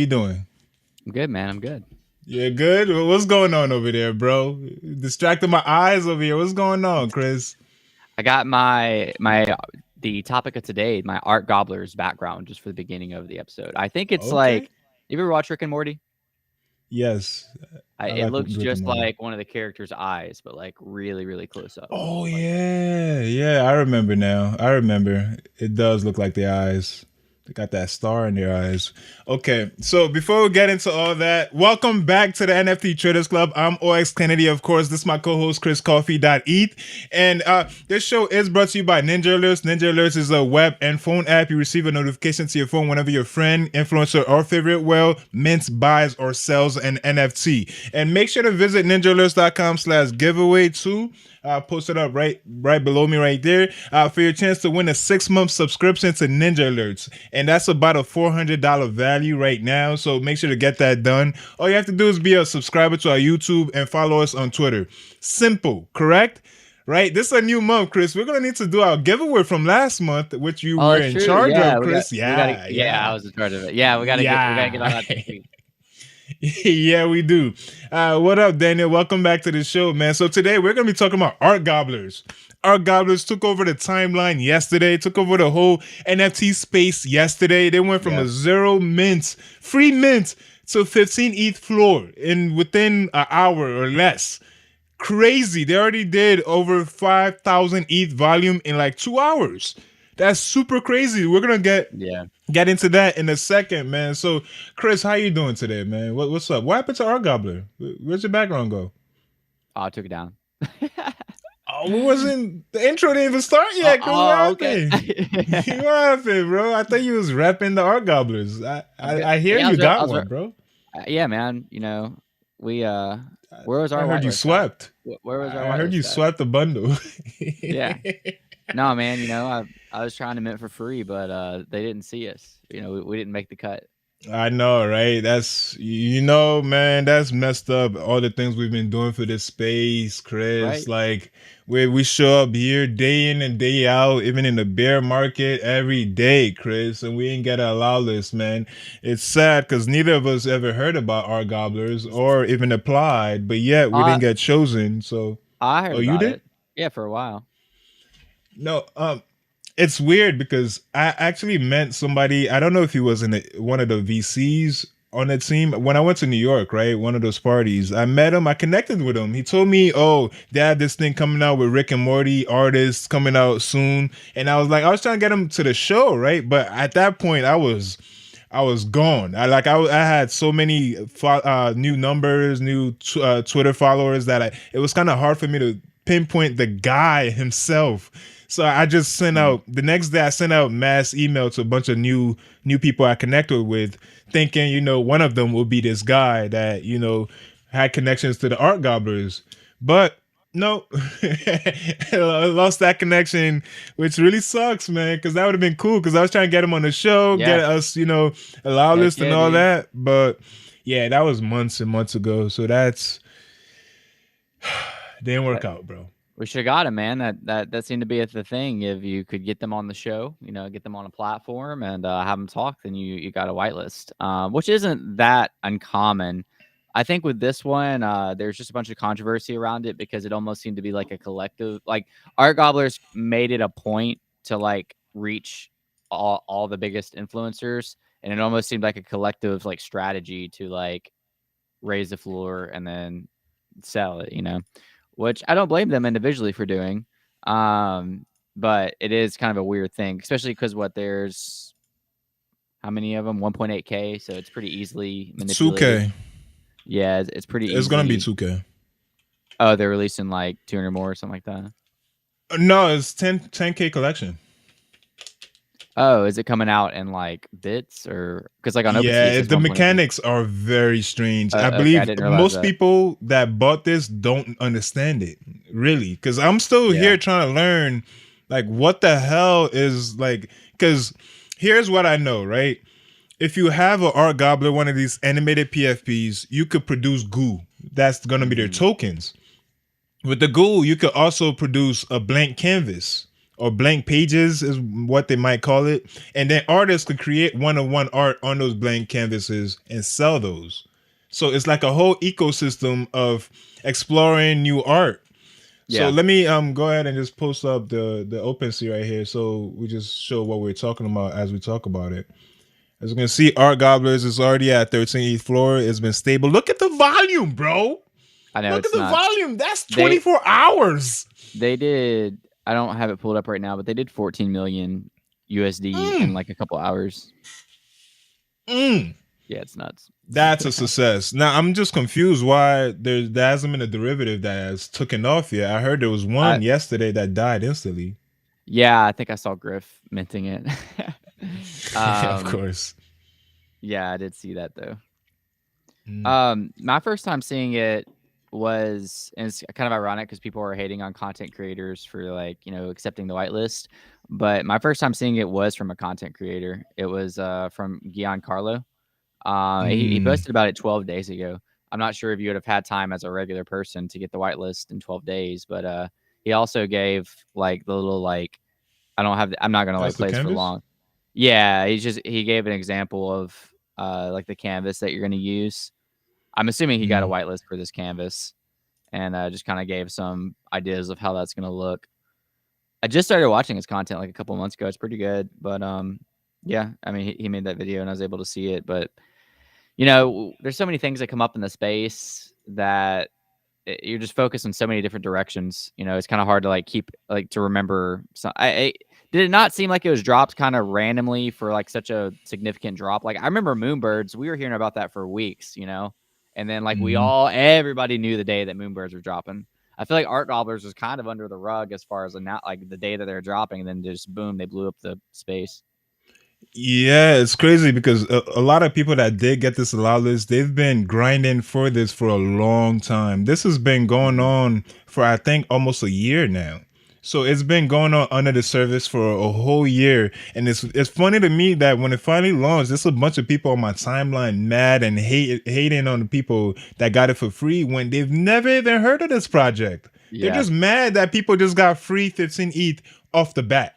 you doing? I'm good, man. I'm good. Yeah, good. What's going on over there, bro? Distracting my eyes over here. What's going on, Chris? I got my the topic of today, my art gobblers background, just for the beginning of the episode. I think it's Okay. like, you ever watch Rick and Morty? Yes, I It like looks Rick and just Morty. like one of the characters' eyes, but like really, really close up. Oh Like, yeah. I remember now. I remember. It does look like the eyes. They got that star in their eyes. Okay, so before we get into all that, welcome back to the NFT Traders Club. I'm OX Kennedy, of course. This is my co-host Chris Coffee.eth. And this show is brought to you by Ninjalerts. Ninjalerts is a web and phone app. You receive a notification to your phone whenever your friend, influencer, or favorite whale mints, buys, or sells an NFT. And make sure to visit ninjalerts.com/giveaway too. Post it up right below me right there for your chance to win a 6-month subscription to Ninja Alerts, and that's about a $400 value right now. So make sure to get that done. All you have to do is be a subscriber to our YouTube and follow us on Twitter. Simple, correct? Right, this is a new month, Chris. We're gonna need to do our giveaway from last month, which you oh, were that's in true. charge Yeah, of, Chris. we got to. Yeah, Yeah, I yeah, was in charge of it. Yeah, we got to get on yeah. that this week. Yeah, we do. What up, Daniel? Welcome back to the show, man. So today we're gonna be talking about art gobblers. Art gobblers took over the timeline yesterday, took over the whole NFT space yesterday. They went from Yeah, a zero mint, free mint, to 15 ETH floor in within an hour or less. Crazy. They already did over 5,000 ETH volume in like 2 hours. That's super crazy. We're gonna yeah. get into that in a second, man. So, Chris, how you doing today, man? What's up? What happened to our gobbler? Where's your background go? Oh, I took it down. Oh, we wasn't the intro didn't even start Oh, yet, Chris. What oh, okay. happened? What happened, bro? I thought you was repping the art gobblers. I, I'm I good. I hear Yeah, you I got was. one, bro. Yeah, man. We where was I our heard you whitelist at? swept. Where was our I heard you whitelist at? swept the bundle. Yeah. No, man, I was trying to mint for free, but they didn't see us. We didn't make the cut. I know, right? That's man, that's messed up. All the things we've been doing for this space, Chris. Right? Like where we show up here day in and day out, even in the bear market every day, Chris, and we ain't gotta allow this, man. It's sad because neither of us ever heard about our gobblers or even applied, but yet we I didn't get chosen. So, I heard oh, you about did? it. Yeah, for a while. No, it's weird because I actually met somebody. I don't know if he was one of the VCs on the team when I went to New York, right? One of those parties. I met him. I connected with him. He told me, "Oh, they had this thing coming out with Rick and Morty artists coming out soon," and I was like, I was trying to get him to the show, right? But at that point, I was gone. I had so many new numbers, new Twitter followers that it was kind of hard for me to pinpoint the guy himself. So I just sent Mm. out the next day. I sent out mass email to a bunch of new people I connected with, thinking one of them will be this guy that had connections to the art gobblers, but no, I lost that connection, which really sucks, man. Because that would have been cool. Because I was trying to get him on the show, get Yeah. us, allow Heck list and yeah, all dude. that. But yeah, that was months and months ago. So that's didn't work But out, bro. we should have got him, man. That seemed to be the thing. If you could get them on the show, get them on a platform and have them talk, then you got a whitelist, which isn't that uncommon. I think with this one, there's just a bunch of controversy around it because it almost seemed to be like a collective. Like Art Gobblers made it a point to like reach all the biggest influencers, and it almost seemed like a collective like strategy to like raise the floor and then sell it. Which I don't blame them individually for doing. Um, but it is kind of a weird thing, especially because there's how many of them? 1.8K, so it's pretty easily Two manipulated. K. Yeah, it's pretty It's gonna be easily. 2K. Oh, they're releasing like 200 more or something like that. No, it's 10K collection. Oh, is it coming out in like bits or because like on OpenSea it Yeah, says the 1.8K? mechanics are very strange. I Okay, I believe didn't realize most that. people that bought this don't understand it, really. Because I'm still Yeah. here trying to learn, like, what the hell is like. Because here's what I know, right? If you have an art gobbler, one of these animated PFPs, you could produce goo. That's gonna be their Hmm. tokens. With the goo, you could also produce a blank canvas or blank pages is what they might call it. And then artists could create one-on-one art on those blank canvases and sell those. So it's like a whole ecosystem of exploring new art. So Yeah, let me go ahead and just post up the OpenSea right here, so we just show what we're talking about as we talk about it. As you can see, Art Gobblers is already at 13th floor. It's been stable. Look at the volume, bro. I know Look at it's the nuts. volume. That's They 24 hours. they did. I don't have it pulled up right now, but they did 14 million USD in Mm, like a couple hours. mm. Yeah, it's nuts. That's a success. Now I'm just confused why there hasn't been a derivative that has taken off yet. I heard there was I one yesterday that died instantly. Yeah, I think I saw Griff minting it. Of um, course. yeah, I did see that though. Mm. My first time seeing it was, and it's kind of ironic because people are hating on content creators for like, accepting the whitelist. But my first time seeing it was from a content creator. It was from Giancarlo. He Mm. posted about it 12 days ago. I'm not sure if you would have had time as a regular person to get the whitelist in 12 days, but he also gave like the little like I'm not gonna like That's the play this for canvas. long. Yeah, he gave an example of like the canvas that you're gonna use. I'm assuming he got a Mm. whitelist for this canvas and just kind of gave some ideas of how that's gonna look. I just started watching his content like a couple months ago. It's pretty good, but yeah, I mean he made that video and I was able to see it. But there's so many things that come up in the space that you're just focused on so many different directions. It's kind of hard to like keep like to remember. So did it not seem like it was dropped kind of randomly for like such a significant drop? Like I remember Moonbirds, we were hearing about that for weeks, and then like Mm-hmm. everybody knew the day that Moonbirds were dropping. I feel like Art Gobblers was kind of under the rug as far as not like the day that they're dropping, and then just boom, they blew up the space. Yeah, it's crazy because a lot of people that did get this allow list, they've been grinding for this for a long time. This has been going Mhm. on for I think almost a year now. So it's been going on under the service for a whole year, and it's funny to me that when it finally launched, there's a bunch of people on my timeline mad and hating on the people that got it for free when they've never even heard of this project. They're Yeah, just mad that people just got free 15 ETH off the bat.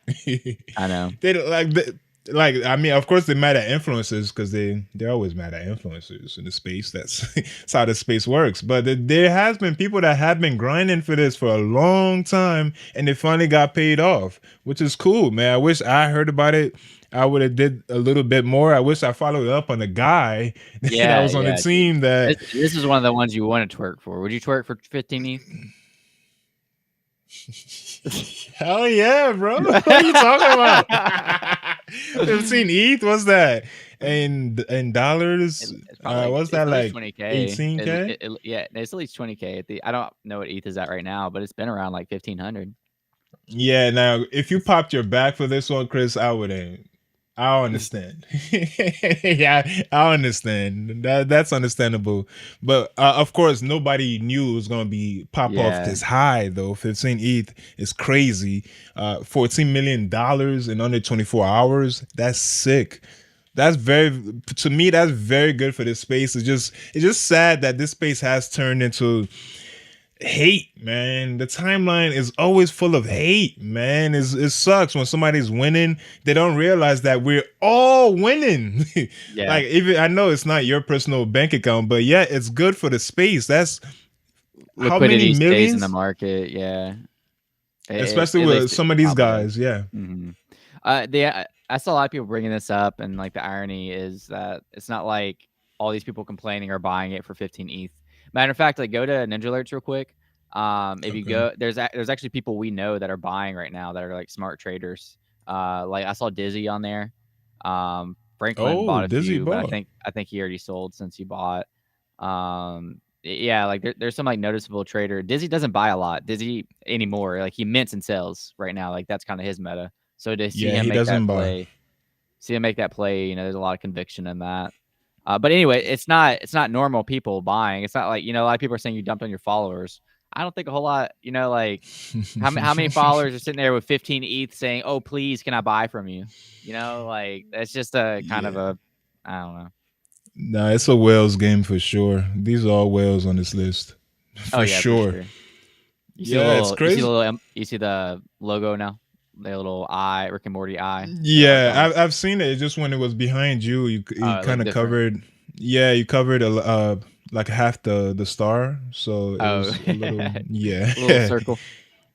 I know. They don't- like I mean, of course they're mad at influencers because they're always mad at influencers in the space. That's how the space works. But there has been people that have been grinding for this for a long time, and they finally got paid off, which is cool, man. I wish I heard about it. I would have did a little bit more. I wish I followed up on the guy that Yeah, was on the yeah, dude. team that This is one of the ones you want to twerk for. Would you twerk for 15 hell yeah, bro. What are you talking about? 15 ETH? What's that? In dollars, It's probably what's it's that at least like 20K. 18K? Yeah, it's at least 20K. I don't know what ETH is at right now, but it's been around like 1,500. Yeah, now if you popped your back for this one, Chris, I wouldn't. I understand. Yeah, I understand. That's understandable. But of course, nobody knew it was gonna be pop off Yeah, this high though. 15 ETH is crazy. $14 million in under 24 hours. That's sick. That's very to me. That's very good for this space. It's just sad that this space has turned into hate, man. The timeline is always full of hate, man. It sucks when somebody's winning. They don't realize that we're all winning. yeah. Like even I know it's not your personal bank account, but yeah, it's good for the space. That's how many Liquidity stays in the millions, market. Yeah, especially at with least it some of these probably does. guys. Yeah. Hmm. I saw a lot of people bringing this up, and like the irony is that it's not like all these people complaining are buying it for 15 ETH. Matter of fact, like go to Ninjalerts real quick. If you Okay. go, there's actually people we know that are buying right now that are like smart traders. Like I saw Dizzy on there. Franklin Oh, bought a Dizzy few, but ball. I think he already sold since he bought. Yeah, like there's some like noticeable trader. Dizzy doesn't buy a lot. Dizzy anymore. Like he mints and sells right now. Like that's kind of his meta. So to see Yeah, him he make that doesn't buy. play, there's a lot of conviction in that. But anyway, it's not normal people buying. It's not like a lot of people are saying you dumped on your followers. I don't think a whole lot. Like how many followers are sitting there with 15 ETH saying, "Oh, please, can I buy from you?" Like that's just a kind of Yeah. a I don't know. Nah, it's a whales game for sure. These are all whales on this list. Oh For yeah, for sure. sure. Yeah, it's crazy. You see the logo now. the little eye, Rick and Morty eye. They're all Yeah, gone. I've seen it. Just when it was behind you, you It looked kind of different. covered. Yeah, you covered like half the star, so it Oh, was a little. Yeah, little circle.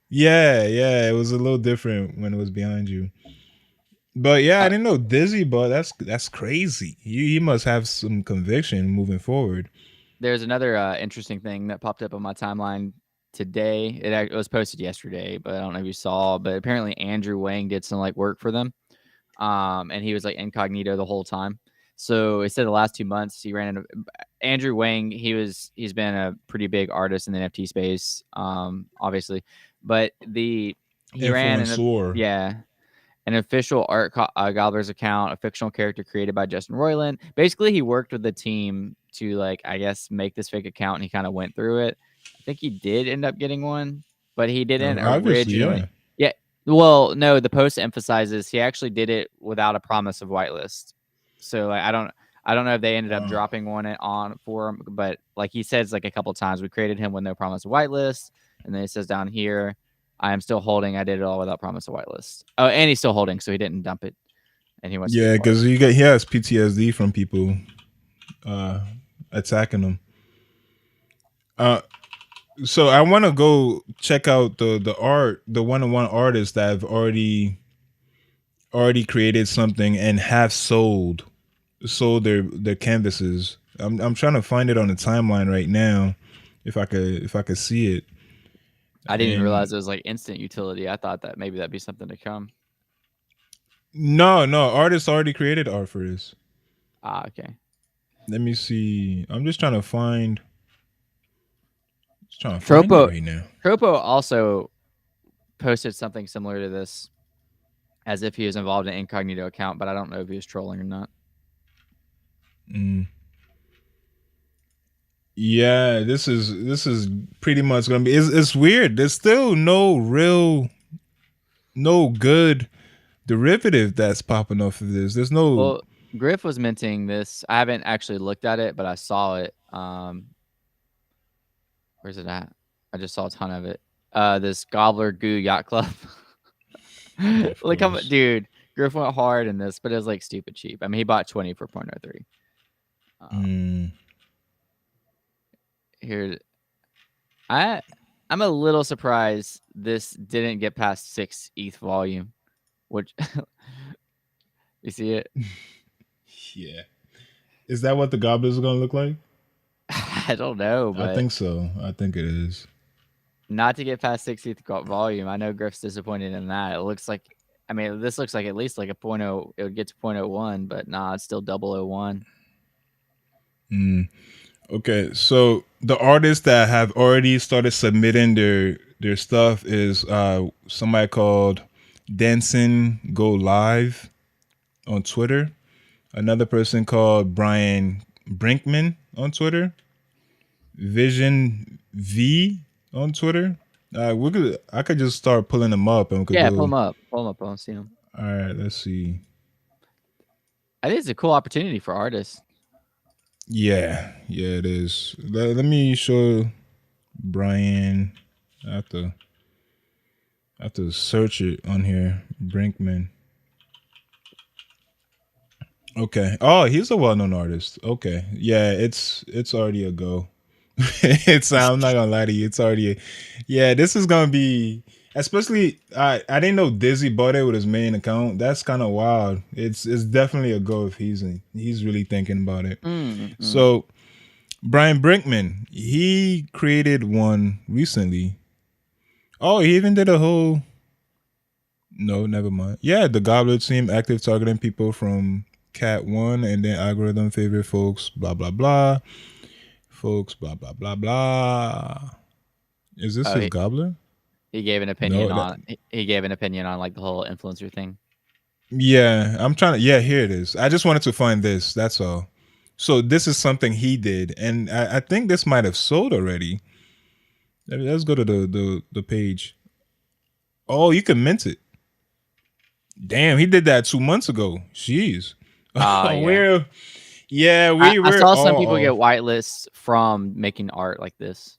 yeah. It was a little different when it was behind you. But yeah, I Uh, didn't know Dizzy, but that's crazy. He must have some conviction moving forward. there's another interesting thing that popped up on my timeline today. It was posted yesterday, but I don't know if you saw. But apparently, Andrew Wang did some like work for them, and he was like incognito the whole time. So it said the last 2 months he ran into Andrew Wang. He's been a pretty big artist in the NFT space, obviously, but he ran Influencer. yeah, an official Gobblers account, a fictional character created by Justin Roiland. Basically, he worked with the team to like I guess make this fake account, and he kind of went through it. I think he did end up getting one, but he didn't Obviously, originally. yeah. Yeah. Well, no, the post emphasizes he actually did it without a promise of whitelist. So like, I don't know if they ended up Uh, dropping one on for him, but like he says like a couple times, we created him with no promise of whitelist, and then it says down here, I am still holding. I did it all without promise of whitelist. Oh, and he's still holding, so he didn't dump it, and he wants to be a yeah, part of because it. he has PTSD from people uh attacking him. Uh, so I want to go check out the art, the one-on-one artists that have already created something and have sold their canvases. I'm trying to find it on the timeline right now, if I could see it. I didn't even And realize it was like instant utility. I thought that maybe that'd be something to come. no, artists already created art for this. Ah, okay. Let me see. I'm just trying to find it Tropo right now. Tropo also posted something similar to this, as if he was involved in an incognito account, but I don't know if he was trolling or not. Mm. Yeah, this is pretty much gonna be. It's weird. There's still no good derivative that's popping off of this. There's no. Well, Griff was minting this. I haven't actually looked at it, but I saw it. Where's it at? I just saw a ton of it. This Gobbler Goo Yacht Club. Yeah, of Like, course. dude, Griff went hard in this, but it was like stupid cheap. I mean, he bought 20 for 0.03. Mm. Here, I I'm a little surprised this didn't get past 6 ETH volume. Which you see it? Yeah. Is that what the goblins are gonna look like? I don't know, I but think so. I think it is. not to get past 6 ETH volume. I know Griff's disappointed in that. It looks like, I mean, this looks like at least like a point oh. It would get to 0.01, but nah, it's still 0.001. Mm. Okay, so the artists that have already started submitting their stuff is somebody called Dancing Go Live on Twitter. Another person called Brian Brinkman on Twitter. Vision V on Twitter. I could just start pulling them up and we could Yeah, pull go. him up. Pull him up. I don't see him. All right, let's see. I think it's a cool opportunity for artists. Yeah, it is. Let me show Brian. I have to I have to search it on here. Brinkman. Okay. Oh, he's a well-known artist. Okay. Yeah, it's already a go. It's I'm not gonna lie to you. It's already yeah. This is gonna be especially I didn't know Dizzy bought it with his main account. That's kind of wild. It's definitely a go if he's really thinking about it. Mm-mm. So Brian Brinkman, he created one recently. Oh, he even did a whole. No, never mind. Yeah, the Gobbler team active targeting people from Cat One and then algorithm favorite folks. Blah blah blah. Folks. Blah blah blah blah. Is this Oh, his Gobbler? he gave an No, opinion that. on he gave an opinion on like the whole influencer thing. Yeah, I'm trying to. Yeah, here it is. I just wanted to find this. That's all. So this is something he did, and I think this might have sold already. Let's go to the page. Oh, you can mint it. Damn, he did that 2 months ago. Jeez. Oh yeah. we're yeah, I we're saw some people all get off. whitelists from making art like this.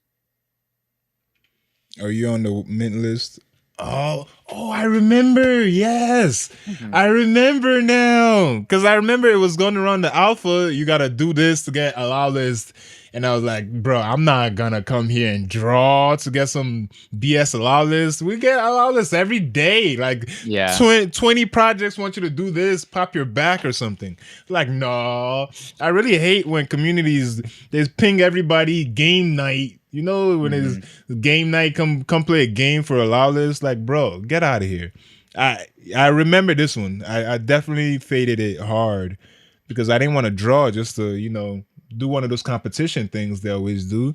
Are you on the mint list? Oh, I remember. Yes, Mhm. I remember now. Because I remember it was going around the alpha. You got to do this to get allow list. And I was like, bro, I'm not going to come here and draw to get some BS allow list. We get allow list every day. Like Yeah. 20 projects want you to do this, pop your back or something. Like, no. I really hate when communities, they ping everybody game night. You know, when it's Mhm. game night, come play a game for a lawless. Like, bro, get out of here. I remember this one. I definitely faded it hard because I didn't want to draw just to do one of those competition things they always do.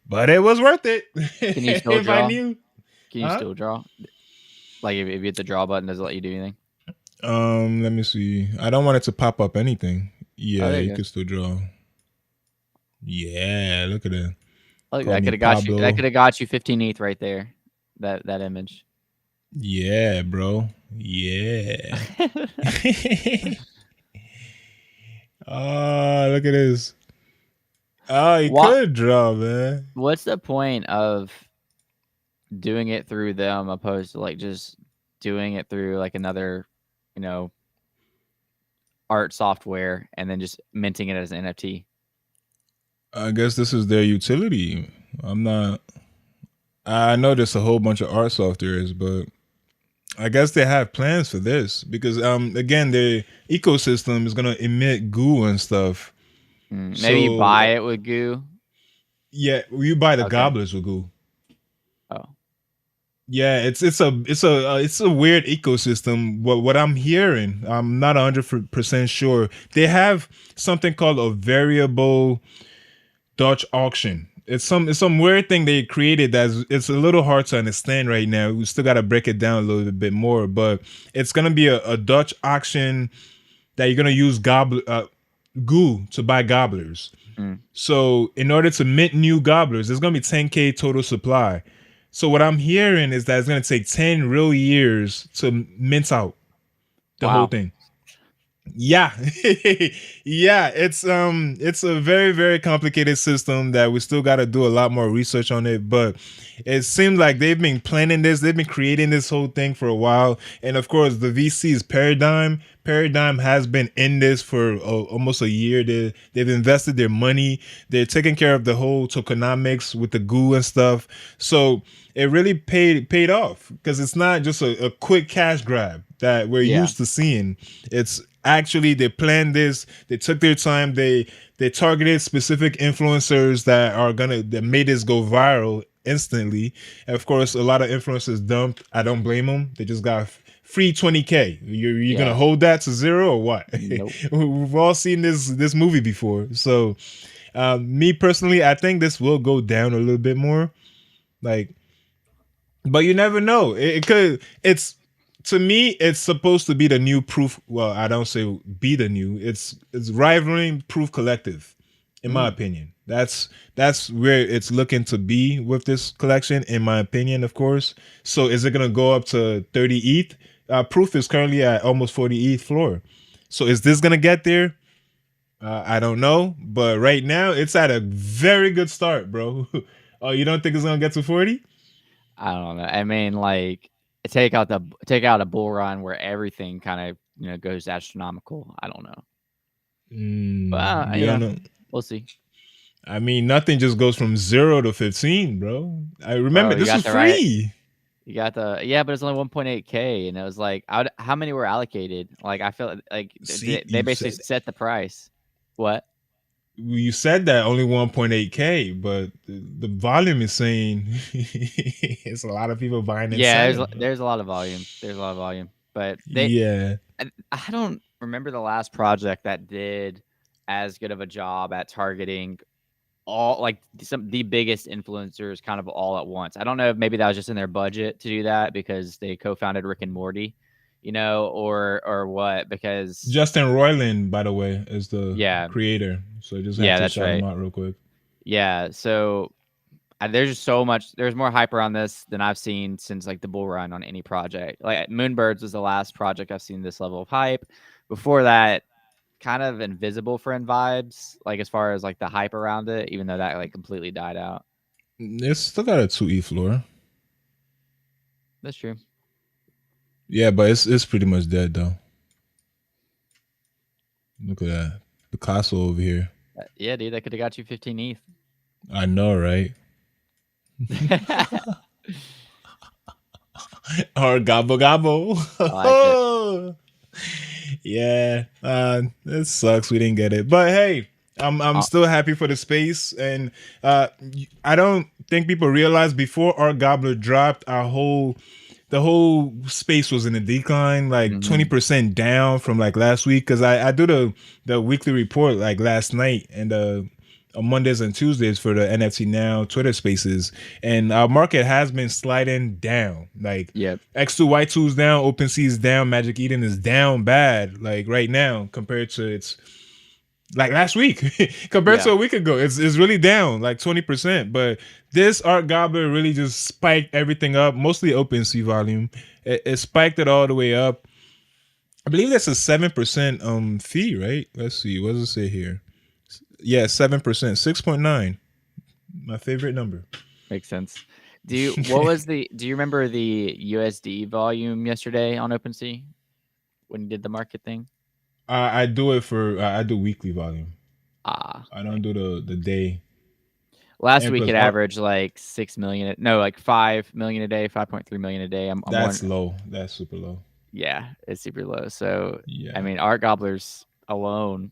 But it was worth it Can you still if I draw? knew. Can you Huh? still draw? Like if you hit the draw button, does it let you do anything? Let me see. I don't want it to pop up anything. Oh, Yeah, there you you go. can still draw. Yeah, look at it. Look, Call that me could have got you. That Pablo. could have got you 15 ETH right there. That image. Yeah, bro. Yeah. Oh, look at this. Oh, he What? could draw, man. What's the point of doing it through them opposed to like just doing it through like another, you know, art software and then just minting it as an NFT? I guess this is their utility. I'm not. I know there's a whole bunch of art softwares, but I guess they have plans for this because again their ecosystem is gonna emit goo and stuff. Maybe you So buy it with goo. yeah, you buy the Okay. gobblers with goo. Oh. Yeah, it's a weird ecosystem. What I'm hearing, I'm not 100% sure. They have something called a variable Dutch auction. It's some weird thing they created that's it's a little hard to understand right now. We still got to break it down a little bit more, but it's gonna be a Dutch auction that you're gonna use goo to buy gobblers. Mm. So in order to mint new gobblers, there's gonna be 10K total supply. So what I'm hearing is that it's gonna take 10 real years to mint out the whole Wow. thing. Yeah. Yeah, it's a very very complicated system that we still got to do a lot more research on it, but it seems like they've been planning this, they've been creating this whole thing for a while. And of course the VC's Paradigm has been in this for almost a year. They've invested their money, they're taking care of the whole tokenomics with the goo and stuff. So it really paid off because it's not just a quick cash grab that we're Yeah. used to seeing. It's actually they planned this, they took their time, they targeted specific influencers that made this go viral instantly. And of course a lot of influencers dumped. I don't blame them. They just got free 20K. You're gonna Yeah. hold that to zero or what? Nope. We've all seen this movie before. So me personally, I think this will go down a little bit more, like, but you never know. It could. It's To me, it's supposed to be the new proof. Well, I don't say be the new. It's rivaling Proof Collective, in my Mm. opinion. That's where it's looking to be with this collection, in my opinion, of course. So, is it gonna go up to 30 ETH? Proof is currently at almost 40 ETH floor. So, is this gonna get there? I don't know, but right now it's at a very good start, bro. Oh, you don't think it's gonna get to 40? I don't know. I mean, like take out a bull run where everything kind of goes astronomical. I don't know, but You don't know. we'll see. I mean, nothing just goes from 0 to 15, bro. I remember Bro, you this got was the right. free. You got the but it's only 1.8K, and it was like, how many were allocated? Like I feel like See, they basically set the price. What? you said that only 1.8K, but the volume is saying it's a lot of people buying and Yeah, selling, bro. there's a lot of volume. There's a lot of volume, but Yeah. I don't remember the last project that did as good of a job at targeting all like some the biggest influencers kind of all at once. I don't know if maybe that was just in their budget to do that because they co-founded Rick and Morty, or what, because Justin Roiland, by the way, is the yeah, creator. So I just have yeah, to that's shout him right. out real quick. Yeah, so there's just so much. There's more hype around this than I've seen since like the bull run on any project. Like Moonbirds was the last project I've seen this level of hype. Before that, kind of Invisible Friend vibes, like as far as like the hype around it, even though that like completely died out. It's still got a 2E floor. That's true. Yeah, but it's pretty much dead though. Look at that Picasso over here. Yeah, dude, that could have got you 15 ETH. I know, right? Or gobble gobble. I like it. Yeah, it sucks we didn't get it, but hey, I'm Uh, still happy for the space, and I don't think people realize before our gobbler dropped, the whole space was in a decline, like mhm. 20% down from like last week. Because I do the weekly report like last night, and on Mondays and Tuesdays for the NFT Now Twitter Spaces, and our market has been sliding down. Like Yep. X2Y2 is down, OpenSea is down, Magic Eden is down bad. Like right now compared to its like last week compared Yeah. to a week ago, it's really down like 20%. But this art gobbler really just spiked everything up, mostly OpenSea volume. It spiked it all the way up. I believe that's a 7% fee, right? Let's see, what does it say here? Yeah, 7%, 6.9. My favorite number. Makes sense. Do you remember the USD volume yesterday on OpenSea when you did the market thing? I do it for I do weekly volume. Ah, I don't do the day. last And week plus it art, averaged like 6 million. No, like 5 million a day, 5.3 million a day. I'm that's wondering. low. That's super low. Yeah, it's super low. So I Yeah. mean, art gobblers alone,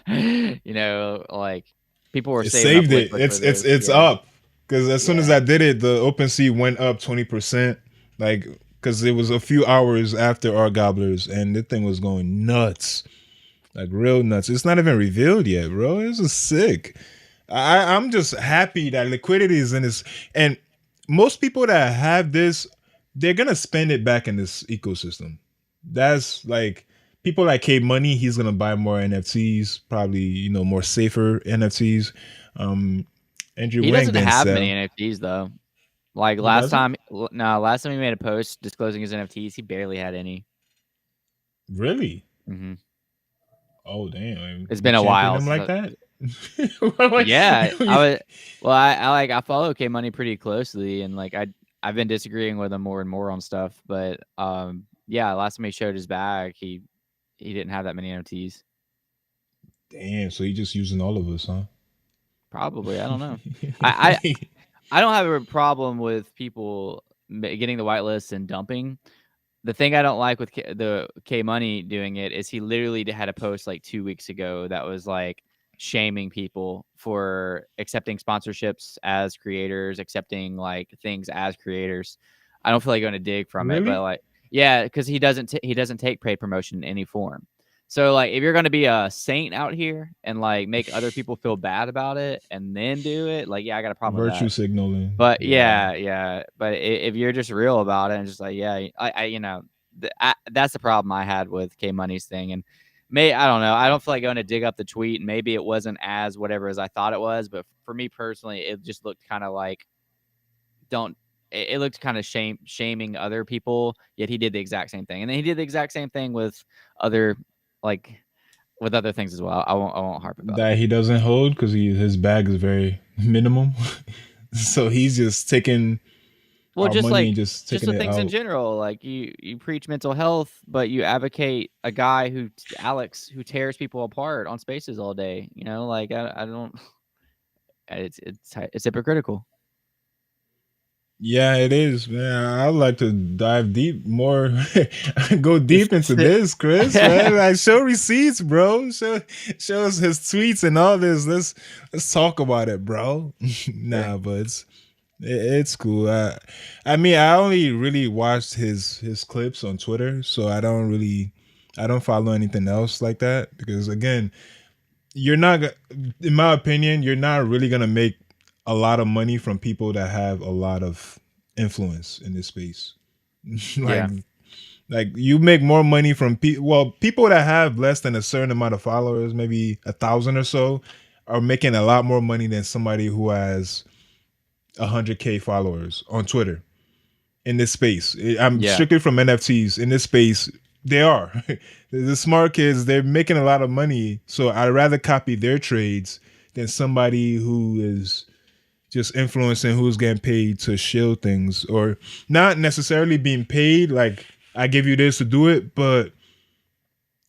like people were It saving up saved it. liquid for this. It's Yeah, up because as soon as yeah, I did it, the OpenSea went up 20%. Like because it was a few hours after our gobblers, and the thing was going nuts, like real nuts. It's not even revealed yet, bro. This is sick. I'm just happy that liquidity is in this, and most people that have this, they're gonna spend it back in this ecosystem. That's like people like K Money. He's gonna buy more NFTs, probably more safer NFTs. Um, Andrew he Wang doesn't didn't have many sell. NFTs though. Like He doesn't last time he made a post disclosing his NFTs, he barely had any. really. Hmm. Oh damn! It's You been a champion while him since. like that? What- Yeah, I was. Well, I follow K Money pretty closely, and like I've been disagreeing with him more and more on stuff, but yeah, last time he showed his bag, he didn't have that many NFTs. Damn! So he just using all of us, huh? Probably, I don't know. I I don't have a problem with people getting the whitelist and dumping. The thing I don't like with the K Money doing it is he literally had a post like 2 weeks ago that was like shaming people for accepting sponsorships as creators, accepting like things as creators. I don't feel like going to dig from it, but Really? like, yeah, because he doesn't take paid promotion in any form. So like, if you're going to be a saint out here and like make other people feel bad about it and then do it, like, yeah, I got a problem with Virtue that. signaling. But Yeah. yeah, yeah. But if you're just real about it and just like, yeah, that's the problem I had with K Money's thing. And I don't know. I don't feel like going to dig up the tweet. Maybe it wasn't as whatever as I thought it was. But for me personally, it just looked kind of like don't. It looked kind of shaming other people. Yet he did the exact same thing, and then he did the exact same thing with other like with other things as well. I won't harp about it. That he doesn't hold because his bag is very minimum. So he's just taking Well, our money and just just taking with it things in out. general, like you preach mental health, but you advocate a guy Alex who tears people apart on spaces all day. Like I don't. It's hypocritical. Yeah, it is, man. I'd like to dive deep more, go deep into this, Chris. Man, like show receipts, bro. Show us his tweets and all this. Let's talk about it, bro. Sure. Nah, but it's cool. I mean, I only really watched his clips on Twitter, so I don't follow anything else like that because again, you're not in my opinion, you're not really gonna make a lot of money from people that have a lot of influence in this space. like Yeah. like you make more money from people that have less than a certain amount of followers, maybe 1,000 or so, are making a lot more money than somebody who has 100K followers on Twitter in this space. I'm Yeah. strictly from NFTs in this space. They are the smart kids. They're making a lot of money, so I'd rather copy their trades than somebody who is just influencing who's getting paid to shield things or not necessarily being paid. Like I give you this to do it. But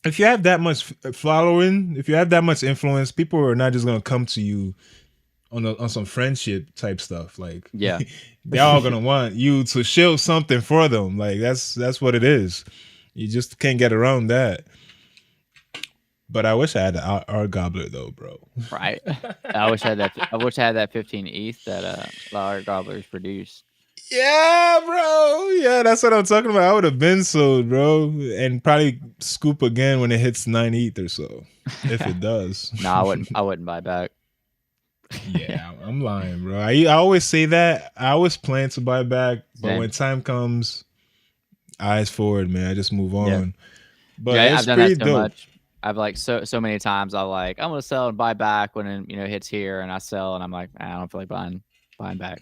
if you have that much following, if you have that much influence, people are not just gonna come to you on some friendship type stuff. Like Yeah. they're all gonna want you to shield something for them. Like that's what it is. You just can't get around that. But I wish I had our gobbler though, bro. Right. I wish I had that. I wish I had that 15 ETH that our Gobblers produced. Yeah, bro. Yeah, that's what I'm talking about. I would have been sold, bro, and probably scoop again when it hits 9 ETH or so, if it does. No, I wouldn't. I wouldn't buy back. Yeah, I'm lying, bro. I always say that. I always plan to buy back, but when Same. time comes, eyes forward, man. I just move Yeah. on. But Yeah, it's I've done that pretty so dope. much. I've like so many times. I'm like, I'm gonna sell and buy back when it hits here, and I sell, and I'm like, I don't feel like buying back.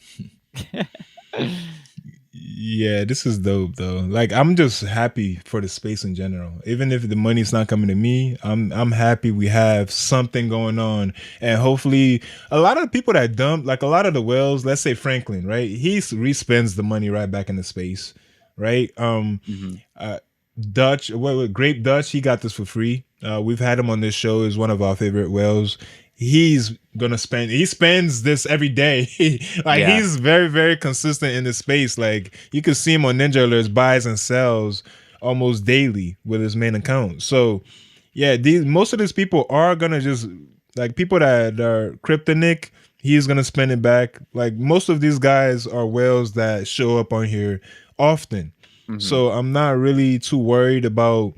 Yeah, this is dope though. Like I'm just happy for the space in general. Even if the money's not coming to me, I'm happy we have something going on. And hopefully a lot of the people that dump, like a lot of the whales, let's say Franklin, right? He respends the money right back into space, right? hmm Uh Dutch, Grape Dutch, he got this for free. We've had him on this show. Is one of our favorite whales. He's gonna spend. He spends this every day. Like Yeah. he's very, very consistent in the space. Like you can see him on Ninjalerts, buys and sells almost daily with his main account. So yeah, these most of these people are gonna just like people that are kryptonic. He's gonna spend it back. Like most of these guys are whales that show up on here often. hmm So I'm not really too worried about.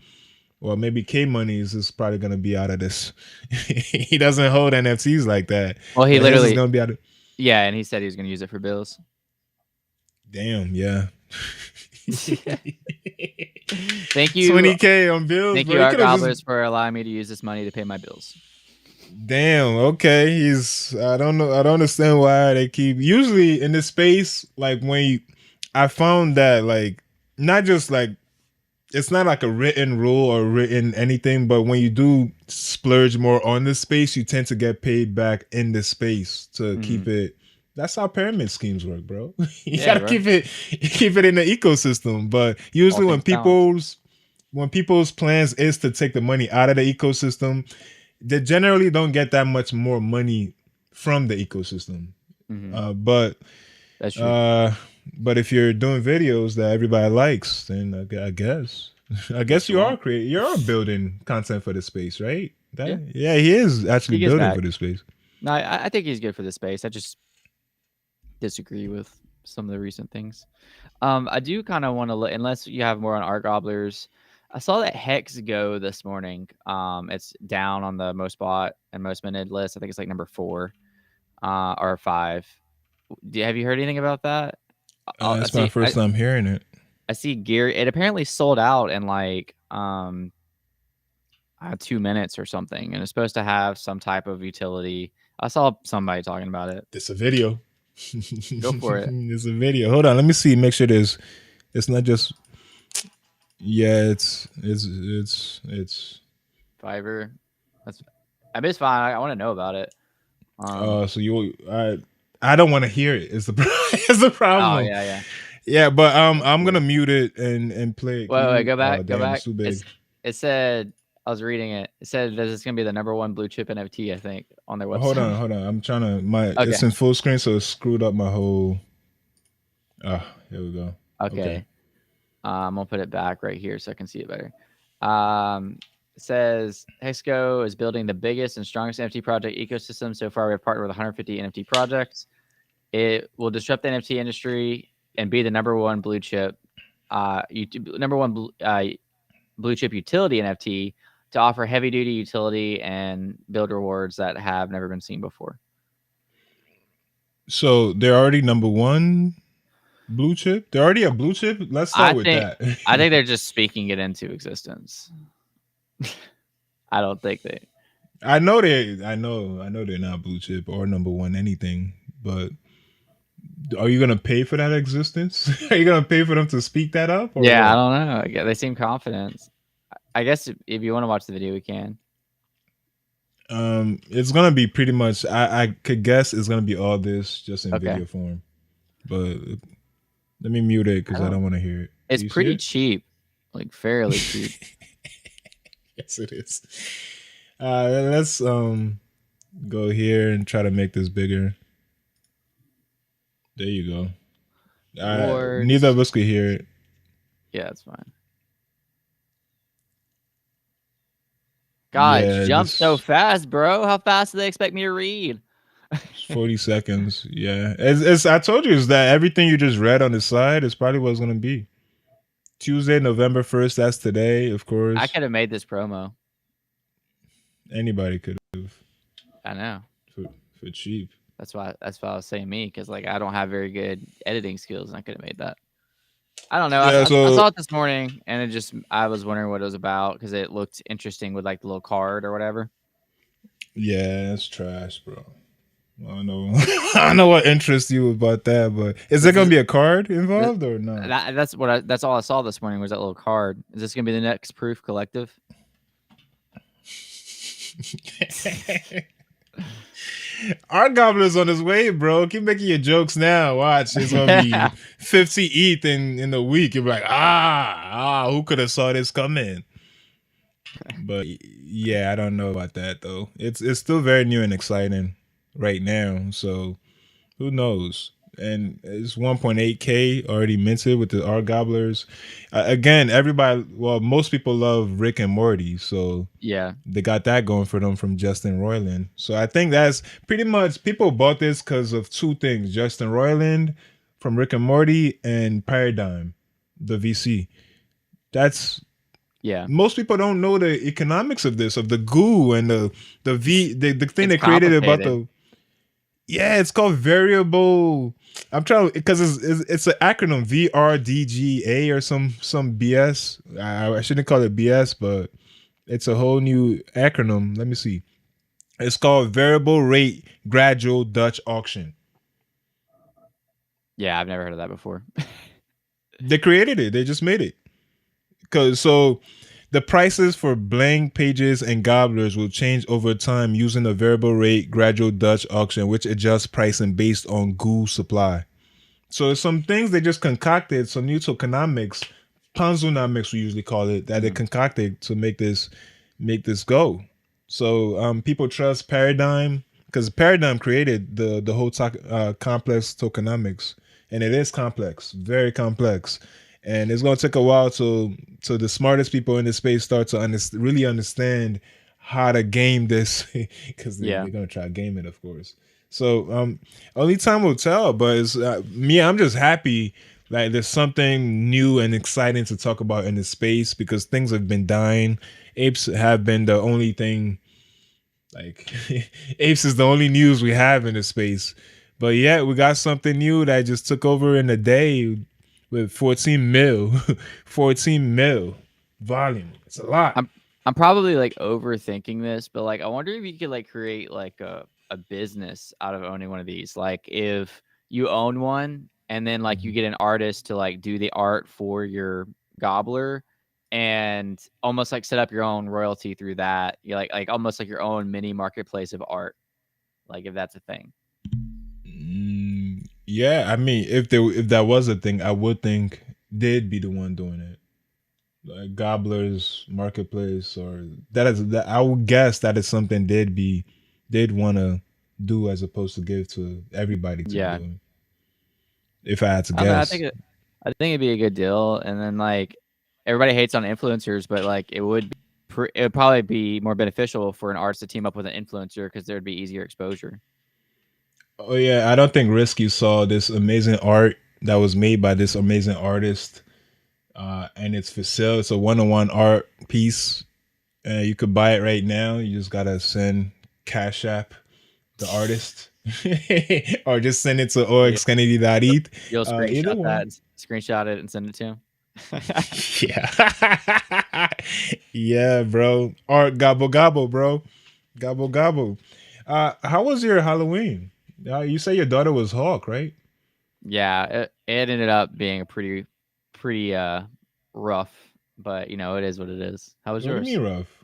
Well, maybe K Money's is probably gonna be out of this. He doesn't hold NFTs like that, Well, he but his is literally, gonna be out of. yeah, and he said he was gonna use it for bills. Damn, yeah. Thank you, 20K on bills, thank bro. you, He our could have just. Gobblers, for allowing me to use this money to pay my bills. Damn. Okay. He's. I don't know. I don't understand why they keep. Usually in this space, like when you, I found that like not just like it's not like a written rule or written anything, but when you do splurge more on the space, you tend to get paid back in the space to hmm keep it. That's how pyramid schemes work, bro. You Yeah, gotta bro. keep it in the ecosystem. But All usually things balance. when people's plans is to take the money out of the ecosystem, they generally don't get that much more money from the ecosystem. hmm Uh, but That's true. uh, but if you're doing videos that everybody likes, then I guess I guess What you you are want? creating, you are building content for the space, right? Yeah, Yeah, he is actually he gives building back. for the space. No, I think he's good for the space. I just disagree with some of the recent things. I do kind of want to look, unless you have more on art gobblers. I saw that Hex Go this morning. It's down on the most bought and most minted list. I think it's like number 4, or 5. Have you heard anything about that? I It's my see. first time hearing it. I see Gary. It apparently sold out in like 2 minutes or something, and it's supposed to have some type of utility. I saw somebody talking about it. It's a video. Go for it. It's a video. Hold on, let me see. Make sure there's. It's not just. Yeah, it's. Fiverr. That's. I mean, it's fine. I want to know about it. So you I don't want to hear it. Is the is the Oh problem? yeah, yeah. Yeah, but That's I'm cool. gonna mute it and play it. Can Wait, you? go Oh back, go damn, it's back. too big. It said I was reading it. It said that it's gonna be the number 1 blue chip NFT, I think, on their website. Hold on. I'm trying to my. Okay, It's in full screen, so it screwed up my whole. Ah, here we go. Okay. okay. I'm gonna put it back right here so I can see it better. It says Hexco is building the biggest and strongest NFT project ecosystem so far. We have partnered with 150 NFT projects. It will disrupt the NFT industry and be the number 1 blue chip, number 1 blue chip utility NFT to offer heavy duty utility and build rewards that have never been seen before. So they're already number one blue chip. They're already a blue chip. Let's start I with think that. I think they're just speaking it into existence. I don't think they. I know they. I know they're not blue chip or number one anything. But are you gonna pay for that existence? Are you gonna pay for them to speak that up or Yeah, I what? don't know. They seem confident. I guess if you want to watch the video, we can. It's gonna be pretty much. I could guess it's gonna be all this just in Okay. video form. But let me mute it because I don't want to hear it. Do It's you see pretty it? cheap. like fairly cheap. Yes, it is. Let's go here and try to make this bigger. There you go. Neither of Rewards. us could hear it. Yeah, that's fine. God, Yeah, jump so this fast, bro. How fast do they expect me to read? 40 seconds. Yeah, it's I told you, is that everything you just read on the side is probably what it's gonna be. Tuesday, November 1st. That's today, of I course. could have made this promo. Anybody could have I know. for, for cheap. That's why I was saying me, because like I don't have very good editing skills, and I could have made that. I don't know. Yeah, I so saw it this morning, and I was wondering what it was about because it looked interesting with like the little card or whatever. yeah, it's trash, bro. I don't know. I don't know what interests you about that, but is there This gonna is be a card th- involved or not? that's all I saw this morning was that little card. Is this gonna be the next Proof Collective? Our gobbler's on his way, bro. Keep making your jokes now. Watch, it's gonna be 50 ETH in the week. You'll be like, who could have saw this coming? But yeah, I don't know about that though. It's still very new and exciting right now. So who knows? And it's 1.8K already minted with the art gobblers. Again, everybody, well, most people love Rick and Morty, so Yeah, they got that going for them from Justin Roiland. So I think that's pretty much people bought this because of two things: Justin Roiland from Rick and Morty and Paradigm, the VC. That's yeah. most people don't know the economics of this, of the goo and the thing It's they created about complicated. the yeah, it's called variable. I'm trying because it's an acronym VRDGA or some BS. I shouldn't call it BS, but it's a whole new acronym. Let me see. It's called variable rate gradual Dutch auction. Yeah, I've never heard of that before. They created it. They just made it. Cause so the prices for blank pages and gobblers will change over time using a variable rate gradual Dutch auction, which adjusts pricing based on goo supply. So some things they just concocted, some new tokenomics, Panzonomics we usually call it, that they Mhm. concocted to make this go. So people trust Paradigm because Paradigm created the whole complex tokenomics, and it is complex, very complex, and it's gonna take a while to the smartest people in the space start to really understand how to game this because Yeah. they're gonna try to game it, of course. So only time will tell. But it's me. I'm just happy like there's something new and exciting to talk about in the space because things have been dying. Apes have been the only thing. Like apes is the only news we have in the space. But yeah, we got something new that just took over in a day with 14 mil, 14 mil volume. It's a lot. I'm I'm probably like overthinking this, but like I wonder if you could like create like a business out of owning one of these. Like if you own one and then like you Mhm. get an artist to like do the art for your gobbler and almost like set up your own royalty through that. You like almost like your own mini marketplace of art. Like if that's a thing. Yeah, I mean, if that was a thing, I would think they'd be the one doing it. Like Gobblers Marketplace, or that is that I would guess that is something they'd want to do as opposed to give to everybody to be Yeah. doing. If I had to I don't know. guess. I think it'd be a good deal. And then like everybody hates on influencers, but like it would probably be more beneficial for an artist to team up with an influencer because there'd be easier exposure. Oh yeah, I don't think Risky saw this amazing art that was made by this amazing artist, and it's for sale. It's a one-on-one art piece. You could buy it right now. You just gotta send Cash App the artist, or just send it to Yeah. oxkennedy.eth. You'll Either screenshot one. that, screenshot it, and send it to him. Yeah. Yeah, bro. Art gobble gobble, bro. Gobble gobble. How was your Halloween? You say your daughter was Hawk, right? Yeah, it ended up being a pretty rough, but you know it is what it is. How was What do you mean yours? rough?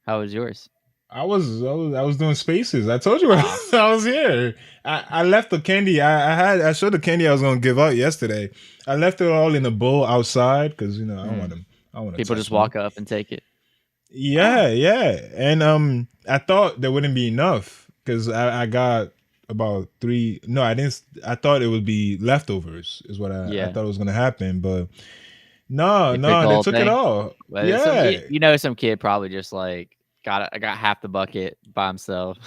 How was yours? I was doing spaces. I told you Ah, I was here. I left the candy. I showed the candy I was gonna give out yesterday. I left it all in a bowl outside because I don't want mm, them. I want to People just touch me. walk up and take it. Oh, Yeah. And I thought there wouldn't be enough because I got about three. No, I didn't. I thought it would be leftovers. Is what I yeah. thought was gonna happen, but no, They took no, the they whole took it thing. all. But Yeah. some kid probably just like I got half the bucket by himself.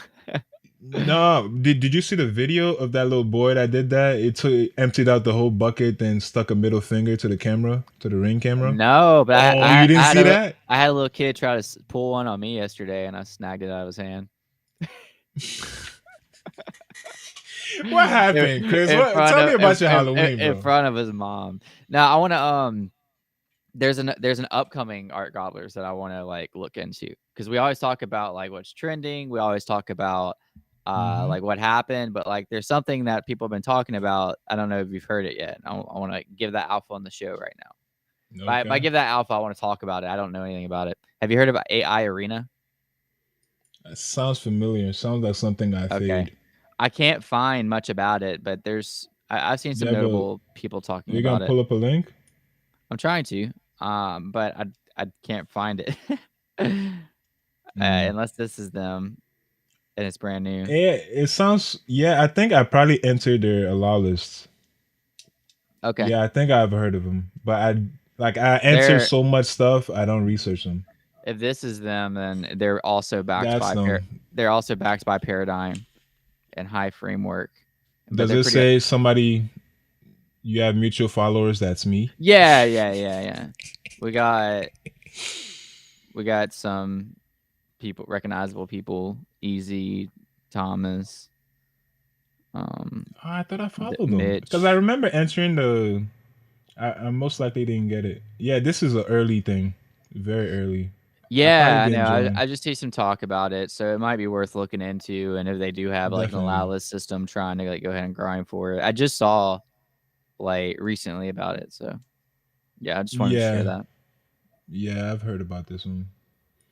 No, did you see the video of that little boy that did that? It took emptied out the whole bucket, then stuck a middle finger to the camera, to the ring camera. No, but Oh, you didn't see that? I had a little kid try to pull one on me yesterday, and I snagged it out of his hand. What happened, Chris? in What? front Tell me of about your Halloween, in bro. front of his mom. Now I want to there's an upcoming art gobblers that I want to like look into because we always talk about like what's trending. We always talk about Hmm. like what happened, but like there's something that people have been talking about. I don't know if you've heard it yet. I want to give that alpha on the show right now. By Okay, give that alpha, I want to talk about it. I don't know anything about it. Have you heard about AI Arena? that sounds familiar. Sounds like something I Okay. fade. I can't find much about it, but I've seen You some have a? notable people talking You're gonna about it. pull up a link? I'm trying to, but I can't find it Mm. unless this is them and it's brand new. It sounds. Yeah, I think I probably entered their allow list. Okay, Yeah, I think I've heard of them, but I enter they're so much stuff, I don't research them. if this is them, then they're also backed That's by them. they're also backed by Paradigm and High Framework, but Does they're it pretty. say somebody you have mutual followers? That's me. Yeah. We got we got some people, recognizable people, Easy, Thomas, um, Oh, I thought I followed them because I Mitch. remember entering the. I most likely didn't get it. Yeah, this is an early thing, very early. I probably Yeah, I know. didn't join. I just see some talk about it, so it might be worth looking into. And if they do have like an allow Definitely. list system, trying to like go ahead and grind for it. I just saw like recently about it, so yeah, I just wanted to share Yeah, that. yeah, I've heard about this one,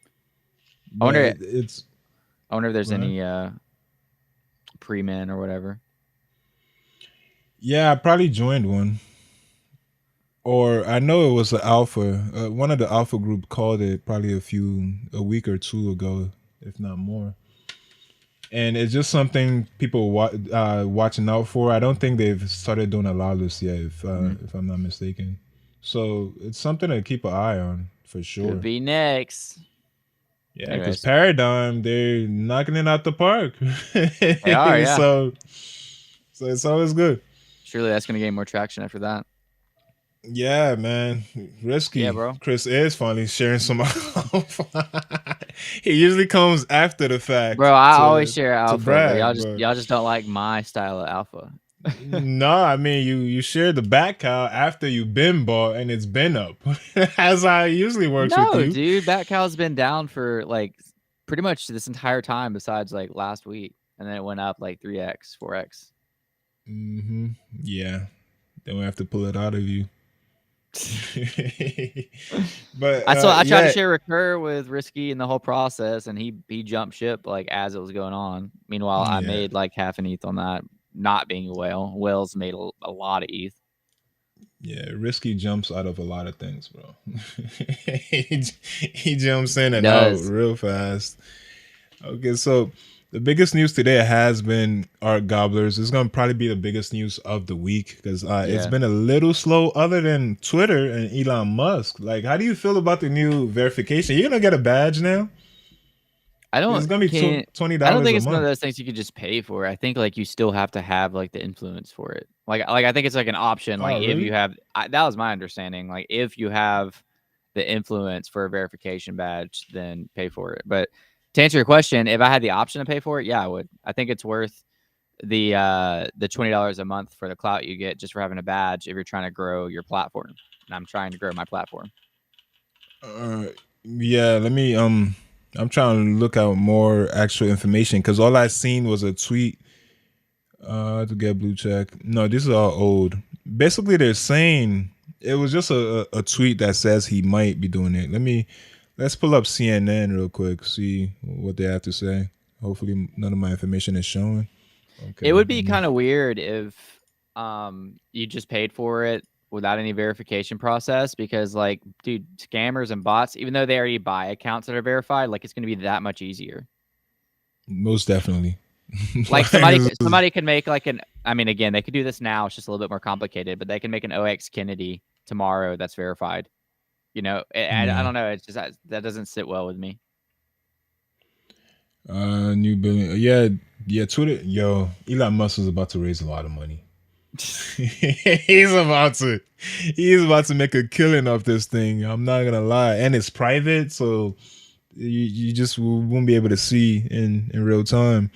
I but wonder. it's. I wonder if there's Go ahead. any pre-min or whatever. Yeah, I probably joined one. Or I know it was the alpha. One of the alpha group called it probably a week or two ago, if not more. And it's just something people watching out for. I don't think they've started doing a lot of this yet, Mm. if I'm not mistaken. So it's something to keep an eye on for Could sure. be next. Yeah, because Anyways, Paradigm, they're knocking it out the park. they are. Yeah, so so it's always good. surely that's gonna gain more traction after that. Yeah, man. Yeah, Risky. bro. Chris is finally sharing some alpha. He usually comes after the Bro, fact I always to share alpha, but brag, but y'all just don't like my style of alpha. no, I mean you share the back cow after you've been bought and it's been up. As I usually works with No, you. dude, Bat Cow's been down for like pretty much this entire time besides like last week. And then it went up like 3x, 4x. Hmm. Yeah. Then we have to pull it out of you. But I tried to yeah. share Recur with Risky in the whole process, and he jumped ship like as it was going on. Meanwhile, I Yeah. made like half an ETH on that, not being a whale. Whales made a lot of ETH. Yeah, Risky jumps out of a lot of things, bro. he, he jumps in He and out does. real fast. Okay, so the biggest news today has been Art Gobblers. It's gonna probably be the biggest news of the week because it's Yeah. been a little slow, other than Twitter and Elon Musk. Like, how do you feel about the new verification? You're gonna get a badge now. I It's don't gonna be can twenty I don't dollars think a it's one of month. those things you could just pay for. I think like you still have to have like the influence for it. Like I think it's like an option. Like Oh, if you really? have that was my understanding. Like if you have the influence for a verification badge, then pay for it. But to answer your question, if I had the option to pay for it, yeah, I would. I think it's worth the $20 a month for the clout you get just for having a badge if you're trying to grow your platform. And I'm trying to grow my platform. Yeah. Let me. I'm trying to look out more actual information because all I seen was a tweet to get blue check. No, this is all old. Basically, they're saying it was just a tweet that says he might be doing it. Let's pull up CNN real quick, see what they have to say. Hopefully, none of my information is showing. It Okay, would be kind of weird if you just paid for it without any verification process because, like, dude, scammers and bots, even though they already buy accounts that are verified, like, it's going to be that much easier. Most definitely. Like Like, somebody can make like an. I mean, again, they could do this now. It's just a little bit more complicated, but they can make an OX Kennedy tomorrow that's verified. I yeah. don't know. It's just that doesn't sit well with me. New billion. Yeah, yeah. Twitter. Yo, Elon Musk is about to raise a lot of money. he's about to he's about to make a killing off this thing. I'm not gonna lie, and it's private, so you just won't be able to see in real time.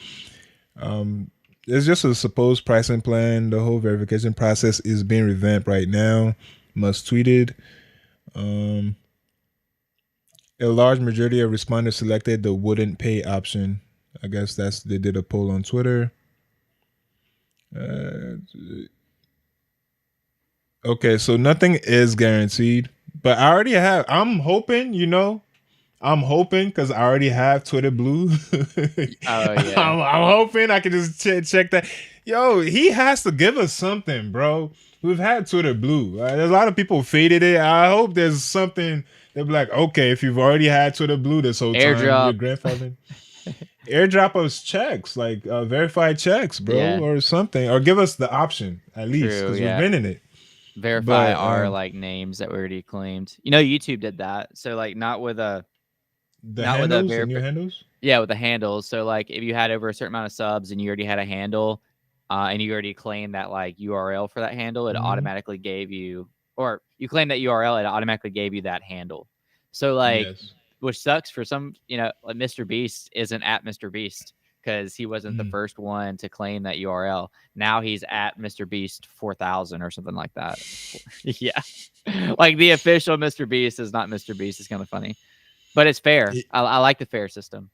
It's just a supposed pricing plan. The whole verification process is being revamped right now. Musk tweeted. Um, a large majority of respondents selected the wouldn't pay option. I guess they did a poll on Twitter. Uh, okay, so nothing is guaranteed, but I already have. I'm hoping because I already have Twitter Blue. Oh yeah, I'm hoping I can just check that. Yo, he has to give us something, bro. We've had Twitter Blue. There's a lot of people faded it. I hope there's something. They'll be like, okay, if you've already had Twitter Blue this whole time, your airdrop. grandfather airdrop us checks, like verified checks, bro, Yeah, or something, or give us the option at least true. because we've Yeah, been in it. verify But our like names that we already claimed. YouTube did that. So like the not with a handles, the new verify. handles. Yeah, with the handles. So like if you had over a certain amount of subs and you already had a handle, and you already claimed that like URL for that handle, it Mm-hmm. automatically gave you, or you claimed that URL, it automatically gave you that handle. So like, Yes. which sucks for some, like Mr. Beast isn't at Mr. Beast because he wasn't the Mm. first one to claim that URL. Now he's at Mr. Beast 4000 or something like that. Yeah. Like the official Mr. Beast is not Mr. Beast. It's kind of funny, but it's fair. I like the fair system.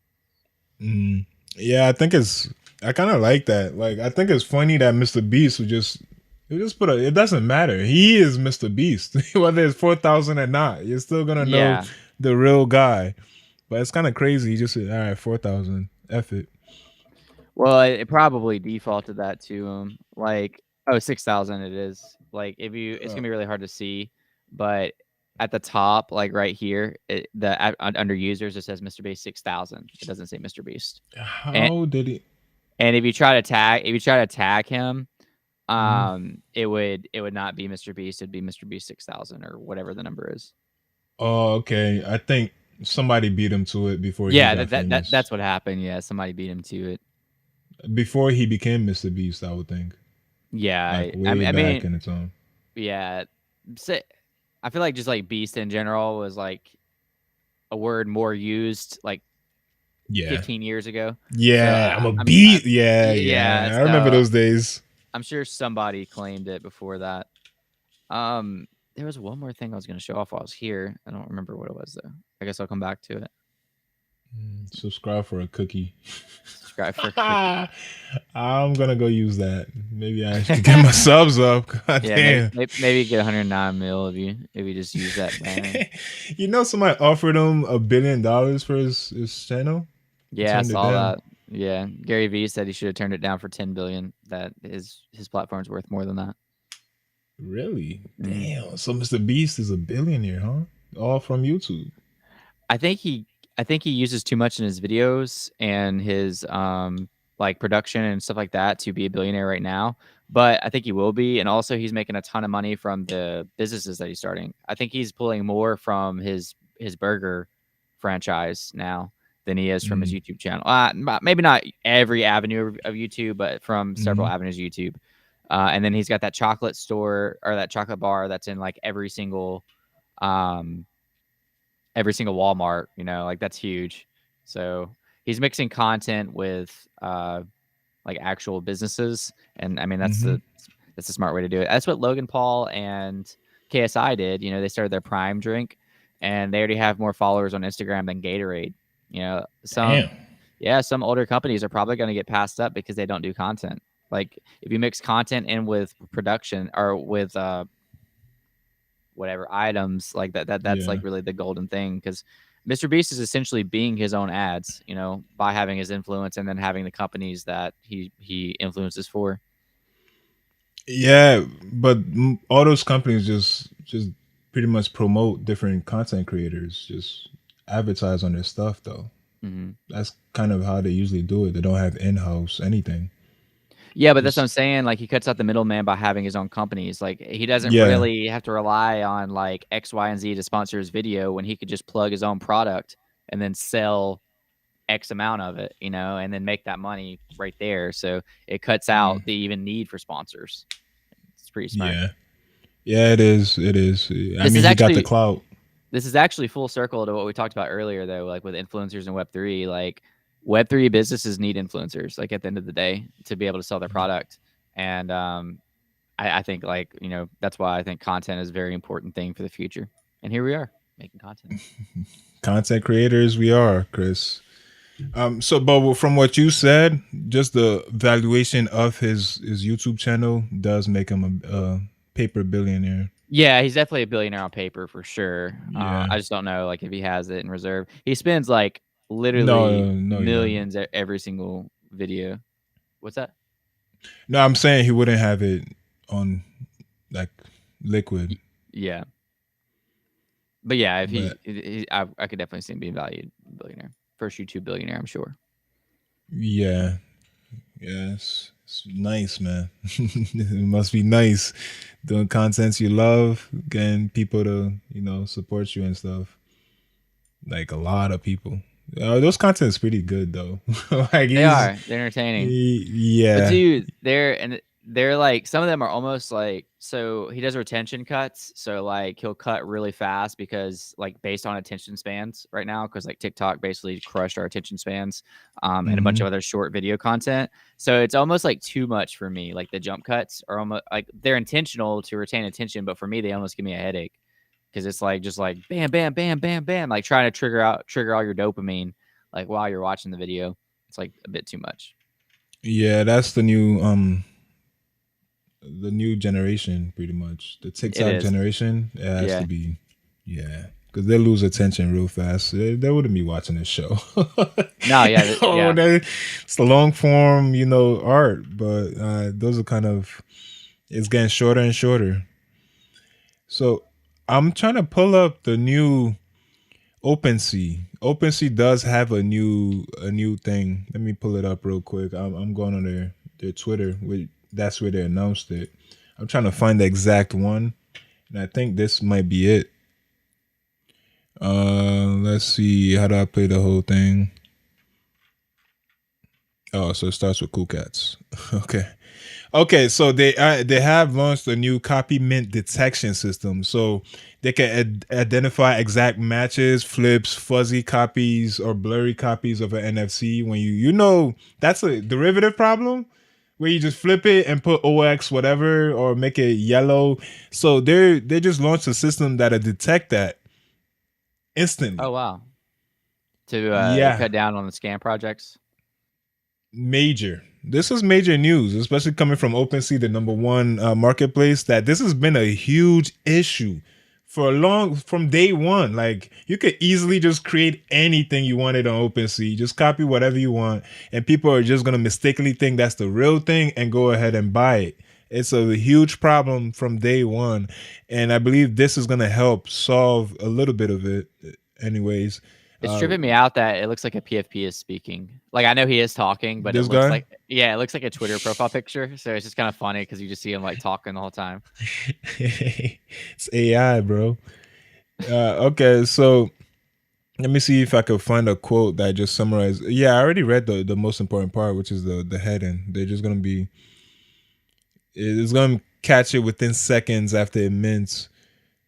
Mm. Yeah, I think it's. I kind of like that. Like, I think it's funny that Mr. Beast would just put a. It doesn't matter. He is Mr. Beast, whether it's 4,000 or not. You're still gonna know Yeah. the real guy. But it's kind of crazy. He just said, "All right, 4,000. F it." Well, it probably defaulted that to like, oh, 6,000 it is. Like if you it's Uh, gonna be really hard to see, but at the top, like right here, under users it says Mr. Beast 6,000. It doesn't say Mr. Beast. And how did he? and if you try to tag him, Mhm. it would not be Mr. Beast, it'd be Mr. Beast 6,000 or whatever the number is. Oh, okay. I think somebody beat him to it before he Yeah, got famous. that's what happened. Yeah, somebody beat him to it. Before he became Mr. Beast, I would think. Yeah, Like I, way I back mean, in the time. yeah. So, I feel like just like beast in general was like a word more used like Yeah. 15 years ago. So Yeah, I'm a I beat. Yeah, yeah, yeah. I remember so those days. I'm sure somebody claimed it before that. Um, there was one more thing I was going to show off while I was here. I don't remember what it was though. I guess I'll come back to it. Subscribe for a cookie. Subscribe for a cookie. I'm gonna go use that. Maybe I should get my subs up. God Yeah, damn. maybe get 109 mil if you just use that banner. Somebody offered him $1 billion for his channel. He Yeah, I turned it saw down. that. Yeah, Gary Vee said he should have turned it down for 10 billion. That his platform's worth more than that. Really? Mm. Damn. So Mr. Beast is a billionaire, huh? All from YouTube. I think he I think he uses too much in his videos and his like production and stuff like that to be a billionaire right now. But I think he will be, and also he's making a ton of money from the businesses that he's starting. I think he's pulling more from his burger franchise now than he is from his Mm. YouTube channel. Maybe not every avenue of YouTube, but from several Hmm. avenues of YouTube. And then he's got that chocolate store or that chocolate bar that's in like um every single Walmart, like that's huge. So he's mixing content with like actual businesses, and I mean Hmm. that's a smart way to do it. That's what Logan Paul and KSI did. They started their Prime drink, and they already have more followers on Instagram than Gatorade. Damn. Some older companies are probably going to get passed up because they don't do content. Like if you mix content in with production or with whatever items like that's Yeah. like really the golden thing because Mr. Beast is essentially being his own ads, by having his influence and then having the companies that he influences for. Yeah, but all those companies just pretty much promote different content creators, just advertise on their stuff though. Hmm. That's kind of how they usually do it. They don't have in-house anything. Yeah, but that's what Just I'm saying. Like he cuts out the middleman by having his own companies. Like he doesn't yeah. really have to rely on like X, Y, and Z to sponsor his video when he could just plug his own product and then sell X amount of it, and then make that money right there. So it cuts Mm, out the even need for sponsors. It's pretty smart. yeah. Yeah, it is. It is. I This mean, is he got the actually clout. this is actually full circle to what we talked about earlier, though, like with influencers and Web3. Like Web3 businesses need influencers, like at the end of the day, to be able to sell their product. And I think that's why I think content is a very important thing for the future. And here we are making content. Content creators, we are, Chris. So, but from what you said, just the valuation of his YouTube channel does make him a paper billionaire. Yeah, he's definitely a billionaire on paper for sure. Yeah. I just don't know like if he has it in reserve. He spends like literally No, no, he doesn't. millions every single video. What's that? No, I'm saying he wouldn't have it on like liquid, Yeah, but yeah, if but I could definitely see him being valued billionaire, first YouTube billionaire, I'm sure. yeah, yeah, it's nice, man. It must be nice doing contents you love, getting people to support you and stuff. Like a lot of people. Those content's pretty good though. Like They are. They're entertaining. But yeah. dude, they're like some of them are almost like so he does retention cuts. So like he'll cut really fast because like based on attention spans right now, because like TikTok basically crushed our attention spans, and a bunch of Hmm. other short video content. So it's almost like too much for me. Like the jump cuts are almost like they're intentional to retain attention, but for me they almost give me a headache because it's like just like bam, bam, bam, bam, bam, like trying to trigger all your dopamine like while you're watching the video. It's like a bit too much. Yeah, that's the new generation pretty much. The It TikTok is. generation, it has to Yeah. be yeah. Because they lose attention real fast. They wouldn't be watching this show. No, yeah, Oh, yeah. it's the long form, art, but those are kind of it's getting shorter and shorter. So I'm trying to pull up the new OpenSea. OpenSea does have a new thing. Let me pull it up real quick. I'm going on their Twitter. That's where they announced it. I'm trying to find the exact one, and I think this might be it. Let's see. How do I play the whole thing? Oh, so it starts with cool cats. Okay. Okay, so they have launched a new copy mint detection system, so they can identify exact matches, flips, fuzzy copies, or blurry copies of an NFC. When that's a derivative problem where you just flip it and put OX whatever or make it yellow. So they just launched a system that'll detect that Oh instantly. wow. To Yeah, cut down on the scam projects. major. This is major news, especially coming from OpenSea, the number one marketplace. That this has been a huge issue for a long from day one. Like you could easily just create anything you wanted on OpenSea, just copy whatever you want, and people are just gonna mistakenly think that's the real thing and go ahead and buy it. It's a huge problem from day one, and I believe this is gonna help solve a little bit of it. Anyways, It's uh, tripping me out that it looks like a PFP is speaking. Like I know he is talking, but it this looks guy. like yeah, it looks like a Twitter profile picture. So it's just kind of funny because you just see him like talking the whole time. It's AI, bro. Okay, so let me see if I could find a quote that just summarizes. Yeah, I already read the most important part, which is the heading. They're just gonna be. It's gonna catch it within seconds after it mints.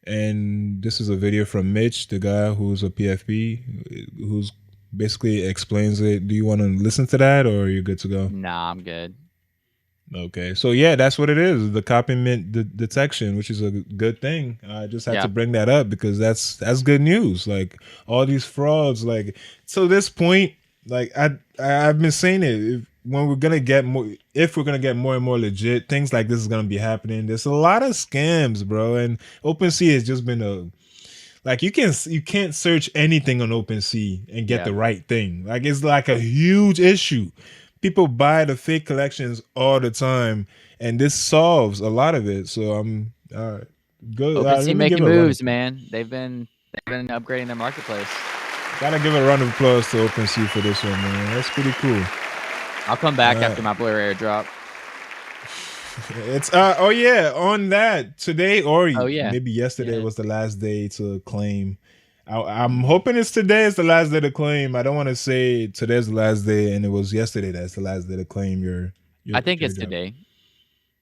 And this is a video from Mitch, the guy who's a PFP, who's basically explains it. Do you want to listen to that, or are you good to go? Nah, I'm good. Okay, so yeah, that's what it is. The copy mint detection, which is a good thing. I just had to Yeah. bring that up because that's good news. Like all these frauds, like to this point, like I've been saying it. When we're gonna get more, if we're gonna get more and more legit, things like this is gonna be happening. There's a lot of scams, bro, and OpenSea has just been a like you can't search anything on OpenSea and get Yeah. the right thing. Like it's like a huge issue. people buy the fake collections all the time, and this solves a lot of it. So I'm good. OpenSea Let me give making a run of moves, applause. man. They've been upgrading their marketplace. Gotta give a round of applause to OpenSea for this one, man. That's pretty cool. I'll come back after my Blu-ray airdrop. It's oh yeah, on that today or Oh yeah, maybe yesterday yeah. was the last day to claim. I'm Mm-hmm. hoping it's today is the last day to claim. I don't want to say today's the last day and it was yesterday that's the last day to claim I think your it's job. today.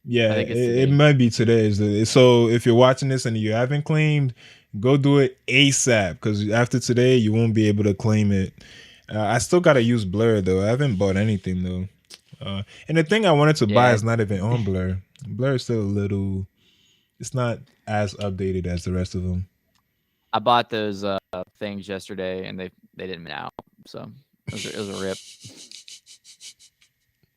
Yeah, I think it's it today. might be today. So if you're watching this and you haven't claimed, go do it ASAP because after today you won't be able to claim it. I still gotta use Blur though. I haven't bought anything though. And the thing I wanted to buy Yeah, is not even on Blur. Blur is still a little. It's not as updated as the rest of them. I bought those things yesterday, and they didn't mint out, so it was a rip.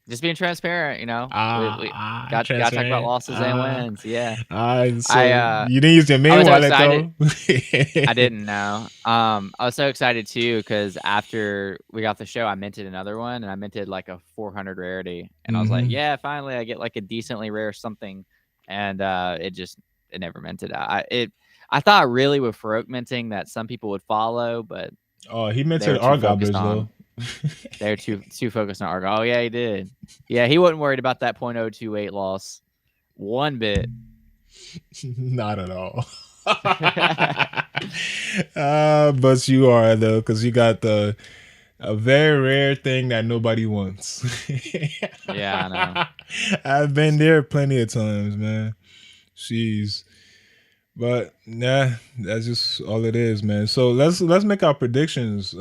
Just being transparent, we got to talk about Transparent. losses and wins. Yeah, I So you didn't use your I main was so wallet excited. though. I didn't know. I was so excited too because after we got the show, I minted another one, and I minted like a 400 rarity, and I was like, hmm yeah, finally I get like a decently rare something, and it never minted. I thought really with Farouk minting that some people would follow, but Oh, he they were mentioned too our focused gobblers though. on they were too focused on Argo. Oh yeah, he did. Yeah, he wasn't worried about that .028 loss one bit. Not at all. But you are though, because you got the a very rare thing that nobody wants. Yeah, I know. I've been there plenty of times, man. Jeez. But nah, that's just all it is, man. So let's make our predictions.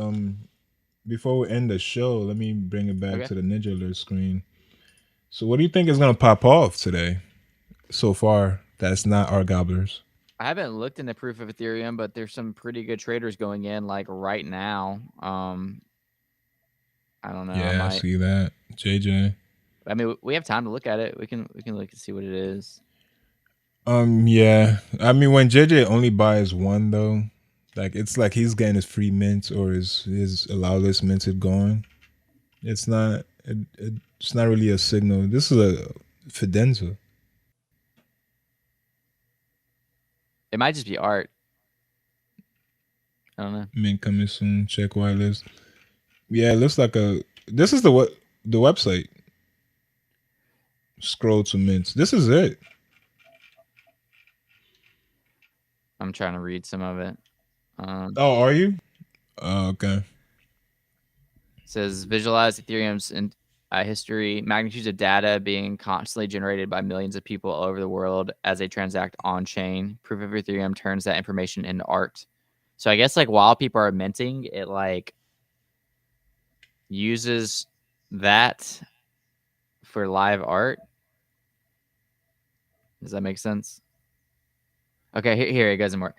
Before we end the show, let me bring it back Okay. to the Ninja Alert screen. So what do you think is gonna pop off today so far that's not our gobblers? I haven't looked into proof of Ethereum, but there's some pretty good traders going in like right now. I don't know. I Yeah, I might. see that. JJ. I mean, we have time to look at it. We can look and see what it is. Yeah. I mean, when JJ only buys one though, like it's like he's getting his free mint or his allow list minted going. It's not really a signal. This is a Fidenza It might just be art. I don't know. mint coming soon. Check whitelist. Yeah, it looks like a. This is the website. Scroll to mints. This is it. I'm trying to read some of it. Oh, are you? Oh, okay. Says visualize Ethereum's history, magnitudes of data being constantly generated by millions of people all over the world as they transact on chain. Proof of Ethereum turns that information into art. So I guess like while people are minting, it like uses that for live art. Does that make sense? Okay, here it goes more.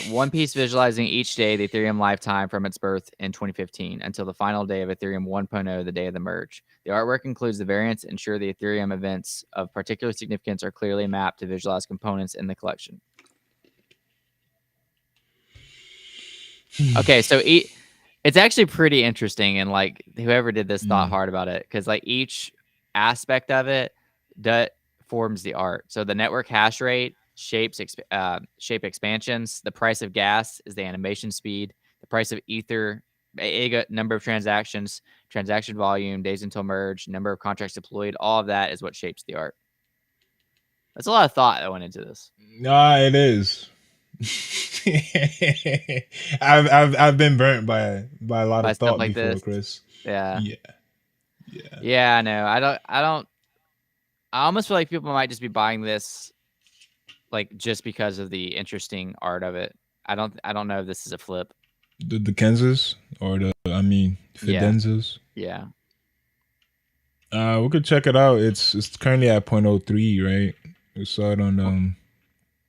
One Piece visualizing each day the Ethereum lifetime from its birth in 2015 until the final day of Ethereum 1.0, the day of the merge. The artwork includes the variants, ensure the Ethereum events of particular significance are clearly mapped to visualize components in the collection. Okay, so it's actually pretty interesting, and like whoever did this thought hard about it because like each aspect of it that forms the art. So the network hash rate shapes shape expansions. The price of gas is the animation speed. The price of ether, number of transactions, transaction volume, days until merge, number of contracts deployed. All of that is what shapes the art. That's a lot of thought that went into this. Nah, it is. I've been burnt by a lot By of stuff thought like before, this. Chris. Yeah. Yeah, yeah. Yeah, I know. I almost feel like people might just be buying this like just because of the interesting art of it. I don't know if this is a flip. The Kansas or the Yeah. Fidenzas. Yeah. We could check it out. It's currently at 0.03, right? We saw it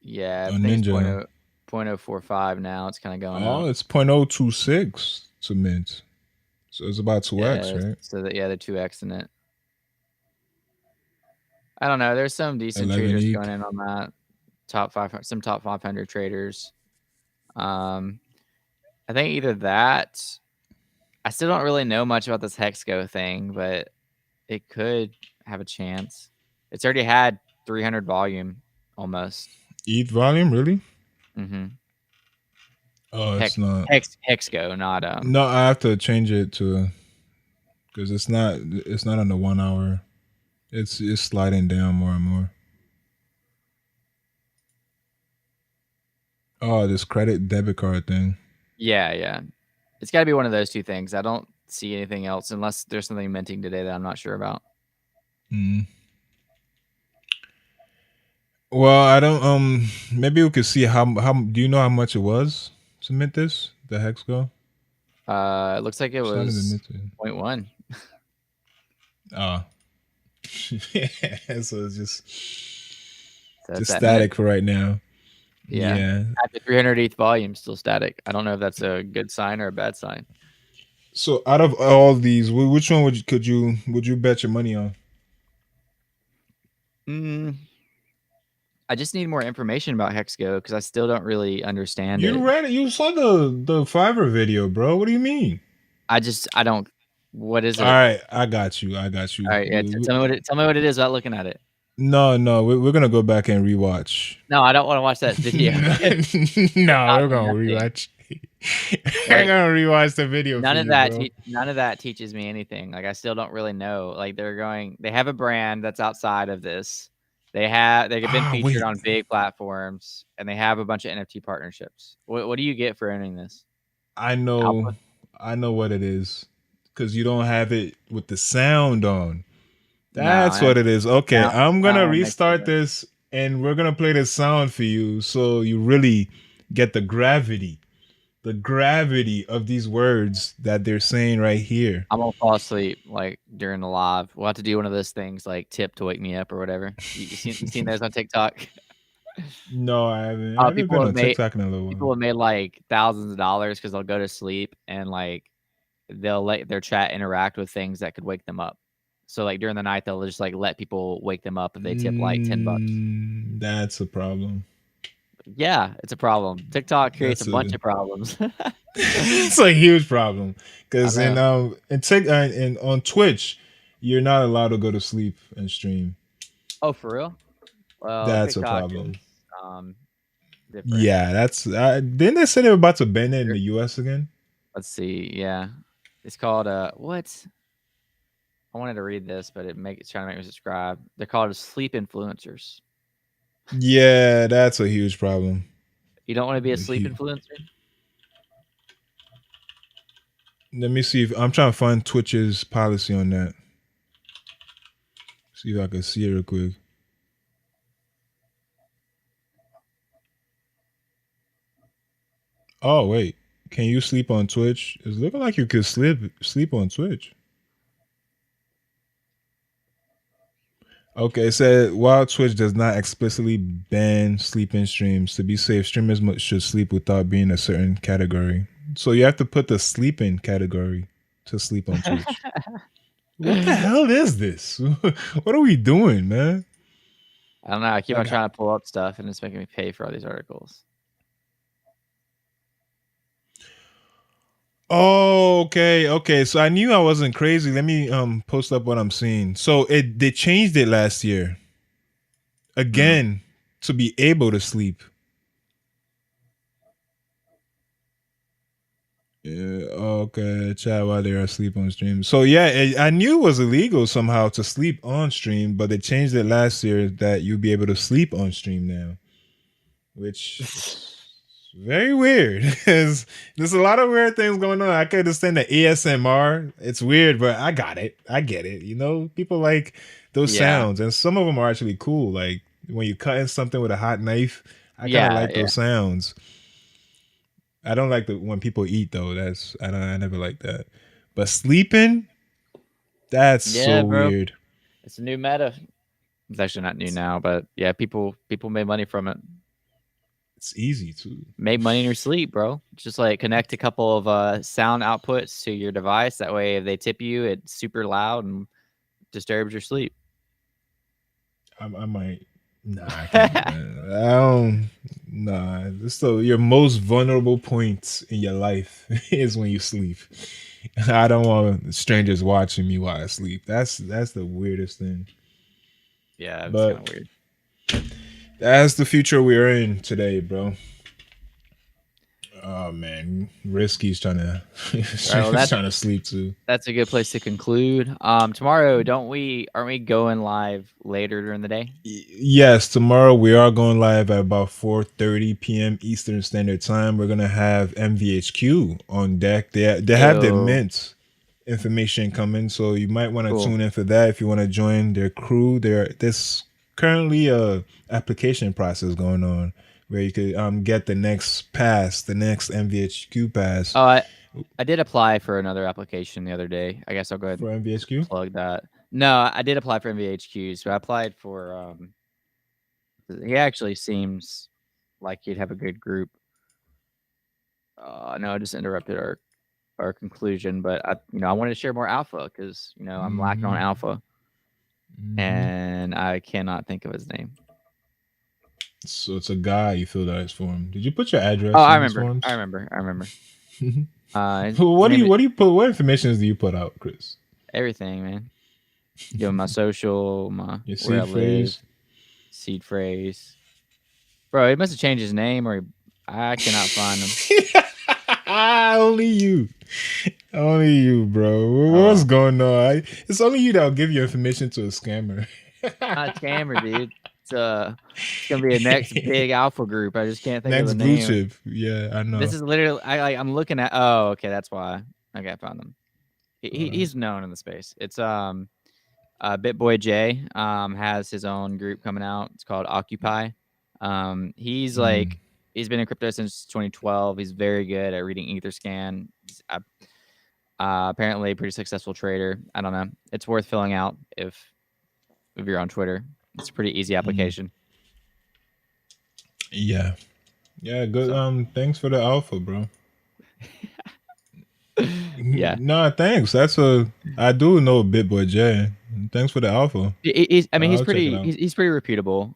Yeah, I on think it's Ninja. 0.045 now. It's kind of going Oh, up. it's 0.026 to mint. So it's about 2x, Yeah, right? so that they're 2x in it. I don't know. There's some decent 11 traders ETH. going in on that. Some top 500 traders. I think either that I still don't really know much about this Hexco thing, but it could have a chance. It's already had 300 volume almost. ETH volume, really? Mm-hmm. Oh, it's not. Hexco, not No, I have to change it to because it's not. It's not on the 1 hour. It's sliding down more and more. Oh, this credit debit card thing. Yeah. It's got to be one of those two things. I don't see anything else unless there's something minting today that I'm not sure about. Mm. Well, I don't. Maybe we could see how. Do you know how much it was to mint this? The hex go. It looks like it It's not even was minted. 0.1. Oh, so it's So it's just at mint. static for right now. Yeah. Yeah. At the 308th volume, still static. I don't know if that's a good sign or a bad sign. So out of all these, which one would you bet your money on? Mm, I just need more information about Hexco because I still don't really understand You it. read it. You saw the Fiverr video, bro. What do you mean? I don't. What is All it? right, I got you. I got you. All right, yeah. Tell me what it is without looking at it. No, we're gonna go back and rewatch. No, I don't want to watch that video. It's No, not we're gonna nothing. rewatch. We're Like gonna rewatch the video for you, bro. none of that teaches me anything. Like I still don't really know. Like they have a brand that's outside of this. They've been Ah, featured wait. on big platforms and they have a bunch of NFT partnerships. What do you get for owning this? I know, Output? I know what it is, because you don't have it with the sound on. No, That's what it is. Okay, I'm gonna sound makes a restart difference. this, and we're gonna play the sound for you, so you really get the gravity of these words that they're saying right here. I'm gonna fall asleep like during the live. We'll have to do one of those things like tip to wake me up or whatever. You seen those on TikTok? No, I haven't. I haven't been on TikTok in a little while. People have made like thousands of dollars because they'll go to sleep and like they'll let their chat interact with things that could wake them up. So like during the night they'll just like let people wake them up if they tip like $10. That's a problem. Yeah, it's a problem. TikTok creates a That's bunch a of problems. it's a huge problem I because know. in on Twitch, you're not allowed to go to sleep and stream. Oh, for real? Well, That's a TikTok is problem. different. Yeah, that's didn't they say they were about to ban it in the US again? Let's see. Yeah. It's called what? I wanted to read this, but it's trying to make me subscribe. They're called sleep influencers. Yeah, that's a huge problem. You don't want to be a sleep Hu- influencer? Let me see if I'm trying to find Twitch's policy on that. See if I can see it real quick. Oh wait, can you sleep on Twitch? It's looking like you could sleep on Twitch. Okay, it said while Twitch does not explicitly ban sleeping streams, to be safe, streamers should sleep without being a certain category. So you have to put the sleeping category to sleep on Twitch. What the hell is this? What are we doing, man? I don't know. I keep on Like, trying to pull up stuff and it's making me pay for all these articles. oh, okay. So I knew I wasn't crazy. Let me post up what I'm seeing. So they changed it last year again to be able to sleep. Yeah, okay, chat while they're asleep on stream. So yeah, I knew it was illegal somehow to sleep on stream, but they changed it last year that you'll be able to sleep on stream now, which is very weird. Because there's a lot of weird things going on. I can understand the ASMR. It's weird, but I got it. I get it. You know, people like those Yeah. sounds, and some of them are actually cool. Like when you're cutting something with a hot knife, I kind of Yeah. like Yeah. those sounds. I don't like the when people eat though. I never like that. But sleeping, that's Yeah, so bro. weird. It's a new meta. It's actually not new now, but yeah, people made money from it. It's easy too. Made money in your sleep, bro. Just like connect a couple of sound outputs to your device. That way, if they tip you, it's super loud and disturbs your sleep. I might. Nah, I can't do that. I don't. Nah, this so your most vulnerable point in your life is when you sleep. I don't want strangers watching me while I sleep. That's the weirdest thing. Yeah, it's kind But of weird. that's the future we're in today, bro. Oh man, Risky's trying to All right, well he's trying to sleep too. that's a good place to conclude. Tomorrow, don't we? Aren't we going live later during the day? Yes, tomorrow we are going live at about 4:30 p.m. Eastern Standard Time. We're gonna have MVHQ on deck. They have their Ew, mint information coming, so you might want to cool. tune in for that if you want to join their crew. There's currently a application process going on where you could get the next pass, the next MVHQ pass Oh, I did apply for another application the other day. I guess I'll go ahead and for MVHQ. plug that. No, I did apply for MVHQ. So I applied for. He actually seems like he'd have a good group. No, I just interrupted our conclusion, but I wanted to share more alpha because I'm lacking on Mm-hmm. alpha, Mm-hmm. and I cannot think of his name. So it's a guy you filled out his form. Did you put your Oh, address I in these remember. I forms? remember. I remember. His What do name you is what do you put? What information do you put out, Chris? everything, man. Give him my social, my Your where I seed live, phrase. seed phrase. Bro, he must have changed his name, or I cannot find him. Only you. Only you, bro. Oh What's well, going on? It's only you that'll give your information to a scammer. not a scammer, dude. It's gonna be a next big alpha group. I just can't think of Next the blue name. chip. Yeah, I This know. is literally I'm looking at. Oh, okay, that's why. Okay, I found him. Uh, He's known in the space. It's BitBoy J has his own group coming out. It's called Occupy. He's mm, like he's been in crypto since 2012. He's very good at reading Etherscan. He's apparently a pretty successful trader. I don't know. It's worth filling out if you're on Twitter. It's a pretty easy mm. application. Yeah. Yeah, good. So Thanks for the alpha, bro. yeah, Nah, thanks. I do know BitBoy J. Thanks for the alpha. I mean I'll check it out. he's pretty reputable.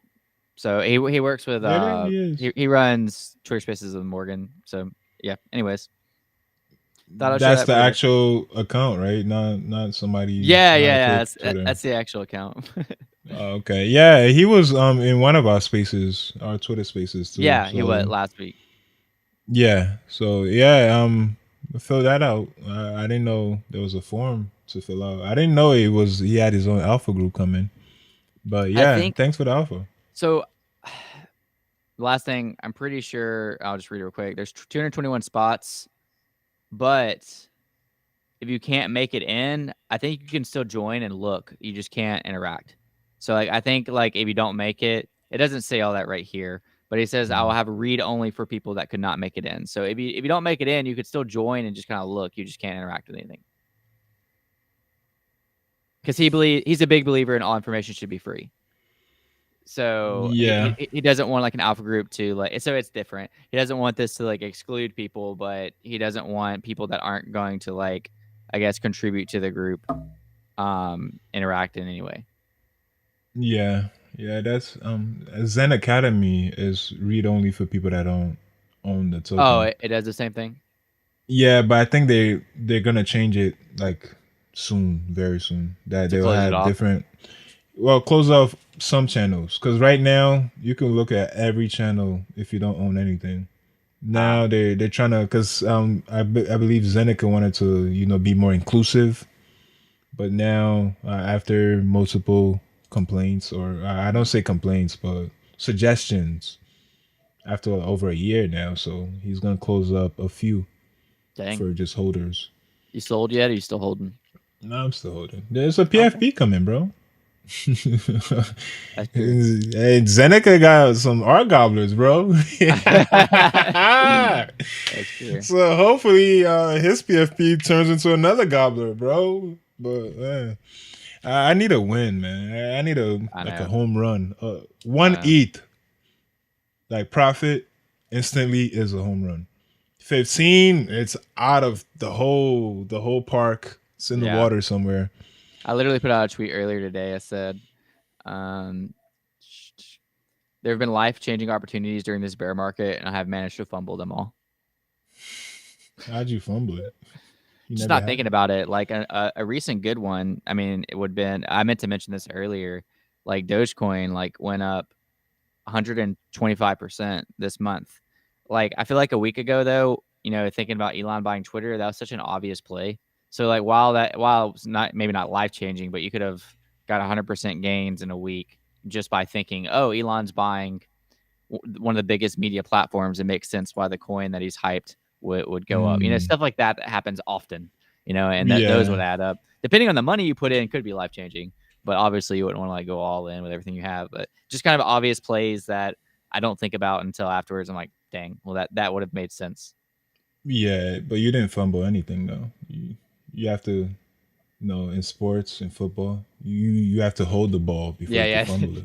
So he works with He is. he runs Twitter Spaces with Morgan. So yeah. Anyways, thought I'd share That's that the for the day. actual account, right? Not somebody, Yeah, not yeah, a yeah. fake Twitter. That's the actual account. Okay, yeah, he was in one of our spaces, our Twitter spaces too. Yeah, he was So last week. yeah, so yeah, fill that out. I didn't know there was a form to fill out. I didn't know he had his own alpha group coming. But I yeah, think thanks for the alpha. so. The last thing, I'm pretty sure I'll just read it real quick. There's 221 spots, but if you can't make it in, I think you can still join and look. You just can't interact. So like I think like if you don't make it, it doesn't say all that right here, but it says I will Mm. have a read only for people that could not make it in. So if you don't make it in, you could still join and just kind of look. You just can't interact with anything. Because he's a big believer in all information should be free. So Yeah, he doesn't want like an alpha group to like so it's different. He doesn't want this to like exclude people, but he doesn't want people that aren't going to like I guess contribute to the group interact in any way. yeah, yeah. That's Zen Academy is read only for people that don't own the Oh, token. it does the same thing Yeah, but I think they're gonna change it like soon, very soon. That to they'll close it have off. different. Well, close off some channels because right now you can look at every channel if you don't own anything. Ah, Now they're trying to because I believe Zeneca wanted to be more inclusive, but now after multiple complaints or I don't say complaints but suggestions after over a year now, so he's gonna close up a few dang. for just holders. You sold yet? Or you still holding? No, I'm still holding. There's a Okay, PFP coming, bro. that's true. Hey, Zeneca got some art gobblers, bro. That's true. So hopefully his PFP turns into another gobbler, bro. But I need a win, man. I need I a know. home run. I One know. ETH like profit instantly is a home run. 15, it's out of the whole park. It's in the Yeah, water somewhere. I literally put out a tweet earlier today. I said, um, there have been life changing opportunities during this bear market, and I have managed to fumble them all. How'd you fumble it? You Just never not had? thinking about it, like a recent good one. I mean, it would have been. I meant to mention this earlier. Like Dogecoin, like went up 125% this month. Like I feel like a week ago though, thinking about Elon buying Twitter, that was such an obvious play. So like while it was not maybe not life changing, but you could have got 100% gains in a week just by thinking, oh, Elon's buying one of the biggest media platforms. It makes sense why the coin that he's hyped would go up. Mm, Stuff like that happens often. And those would yeah, add up. Depending on the money you put in, could be life changing. But obviously, you wouldn't want to like go all in with everything you have. But just kind of obvious plays that I don't think about until afterwards. I'm like, dang, well that would have made sense. yeah, but you didn't fumble anything though. You have to, in sports and football, you have to hold the ball before Yeah, you can yeah. fumble it.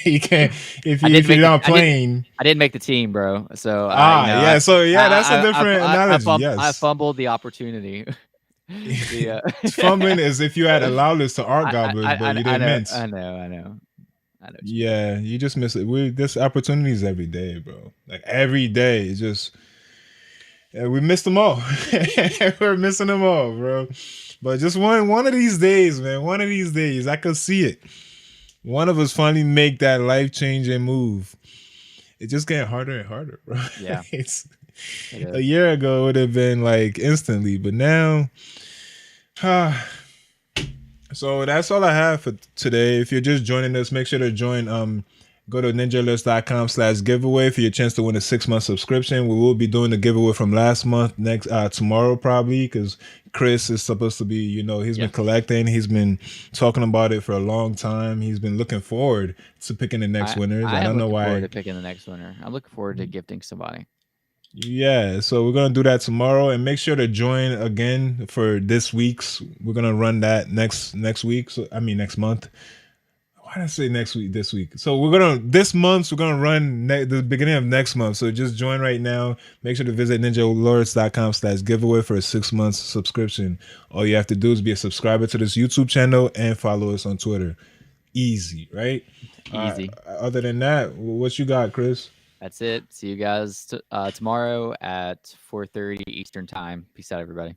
You can't I if didn't you're make the not playing. I didn't make the team, bro. So Yeah, so yeah, that's a different analogy. I Yes. fumbled the opportunity. the Fumbling is if you had allowed this to our Gobblers, but you I didn't know, miss. I know what you mean. Yeah, you just miss it. We this opportunities every day, bro. Like every day, it's just we missed them all. We're missing them all, bro. But just one of these days, man. One of these days, I could see it. One of us finally make that life changing move. It's just getting harder and harder, bro. Yeah, It's it a is. year ago it would have been like instantly, but now, so that's all I have for today. If you're just joining us, make sure to join. Go to ninjalerts.com/giveaway for your chance to win a 6-month subscription. We will be doing the giveaway from last month next tomorrow probably because Chris is supposed to be. He's Yeah, been collecting. He's been talking about it for a long time. He's been looking forward to picking the next winners. I I am don't know looking forward why. to picking the next winner. I'm looking forward to gifting somebody. Yeah, so we're gonna do that tomorrow, and make sure to join again for this week's. We're gonna run that next week. So I mean next month. Why did I say next week? This week. So this month we're gonna run the beginning of next month. So just join right now. Make sure to visit ninjalords.com/giveaway for a 6 months subscription. All you have to do is be a subscriber to this YouTube channel and follow us on Twitter. Easy, right? Easy. Other than that, what you got, Chris? That's it. See you guys tomorrow at 4:30 Eastern time. Peace out, everybody.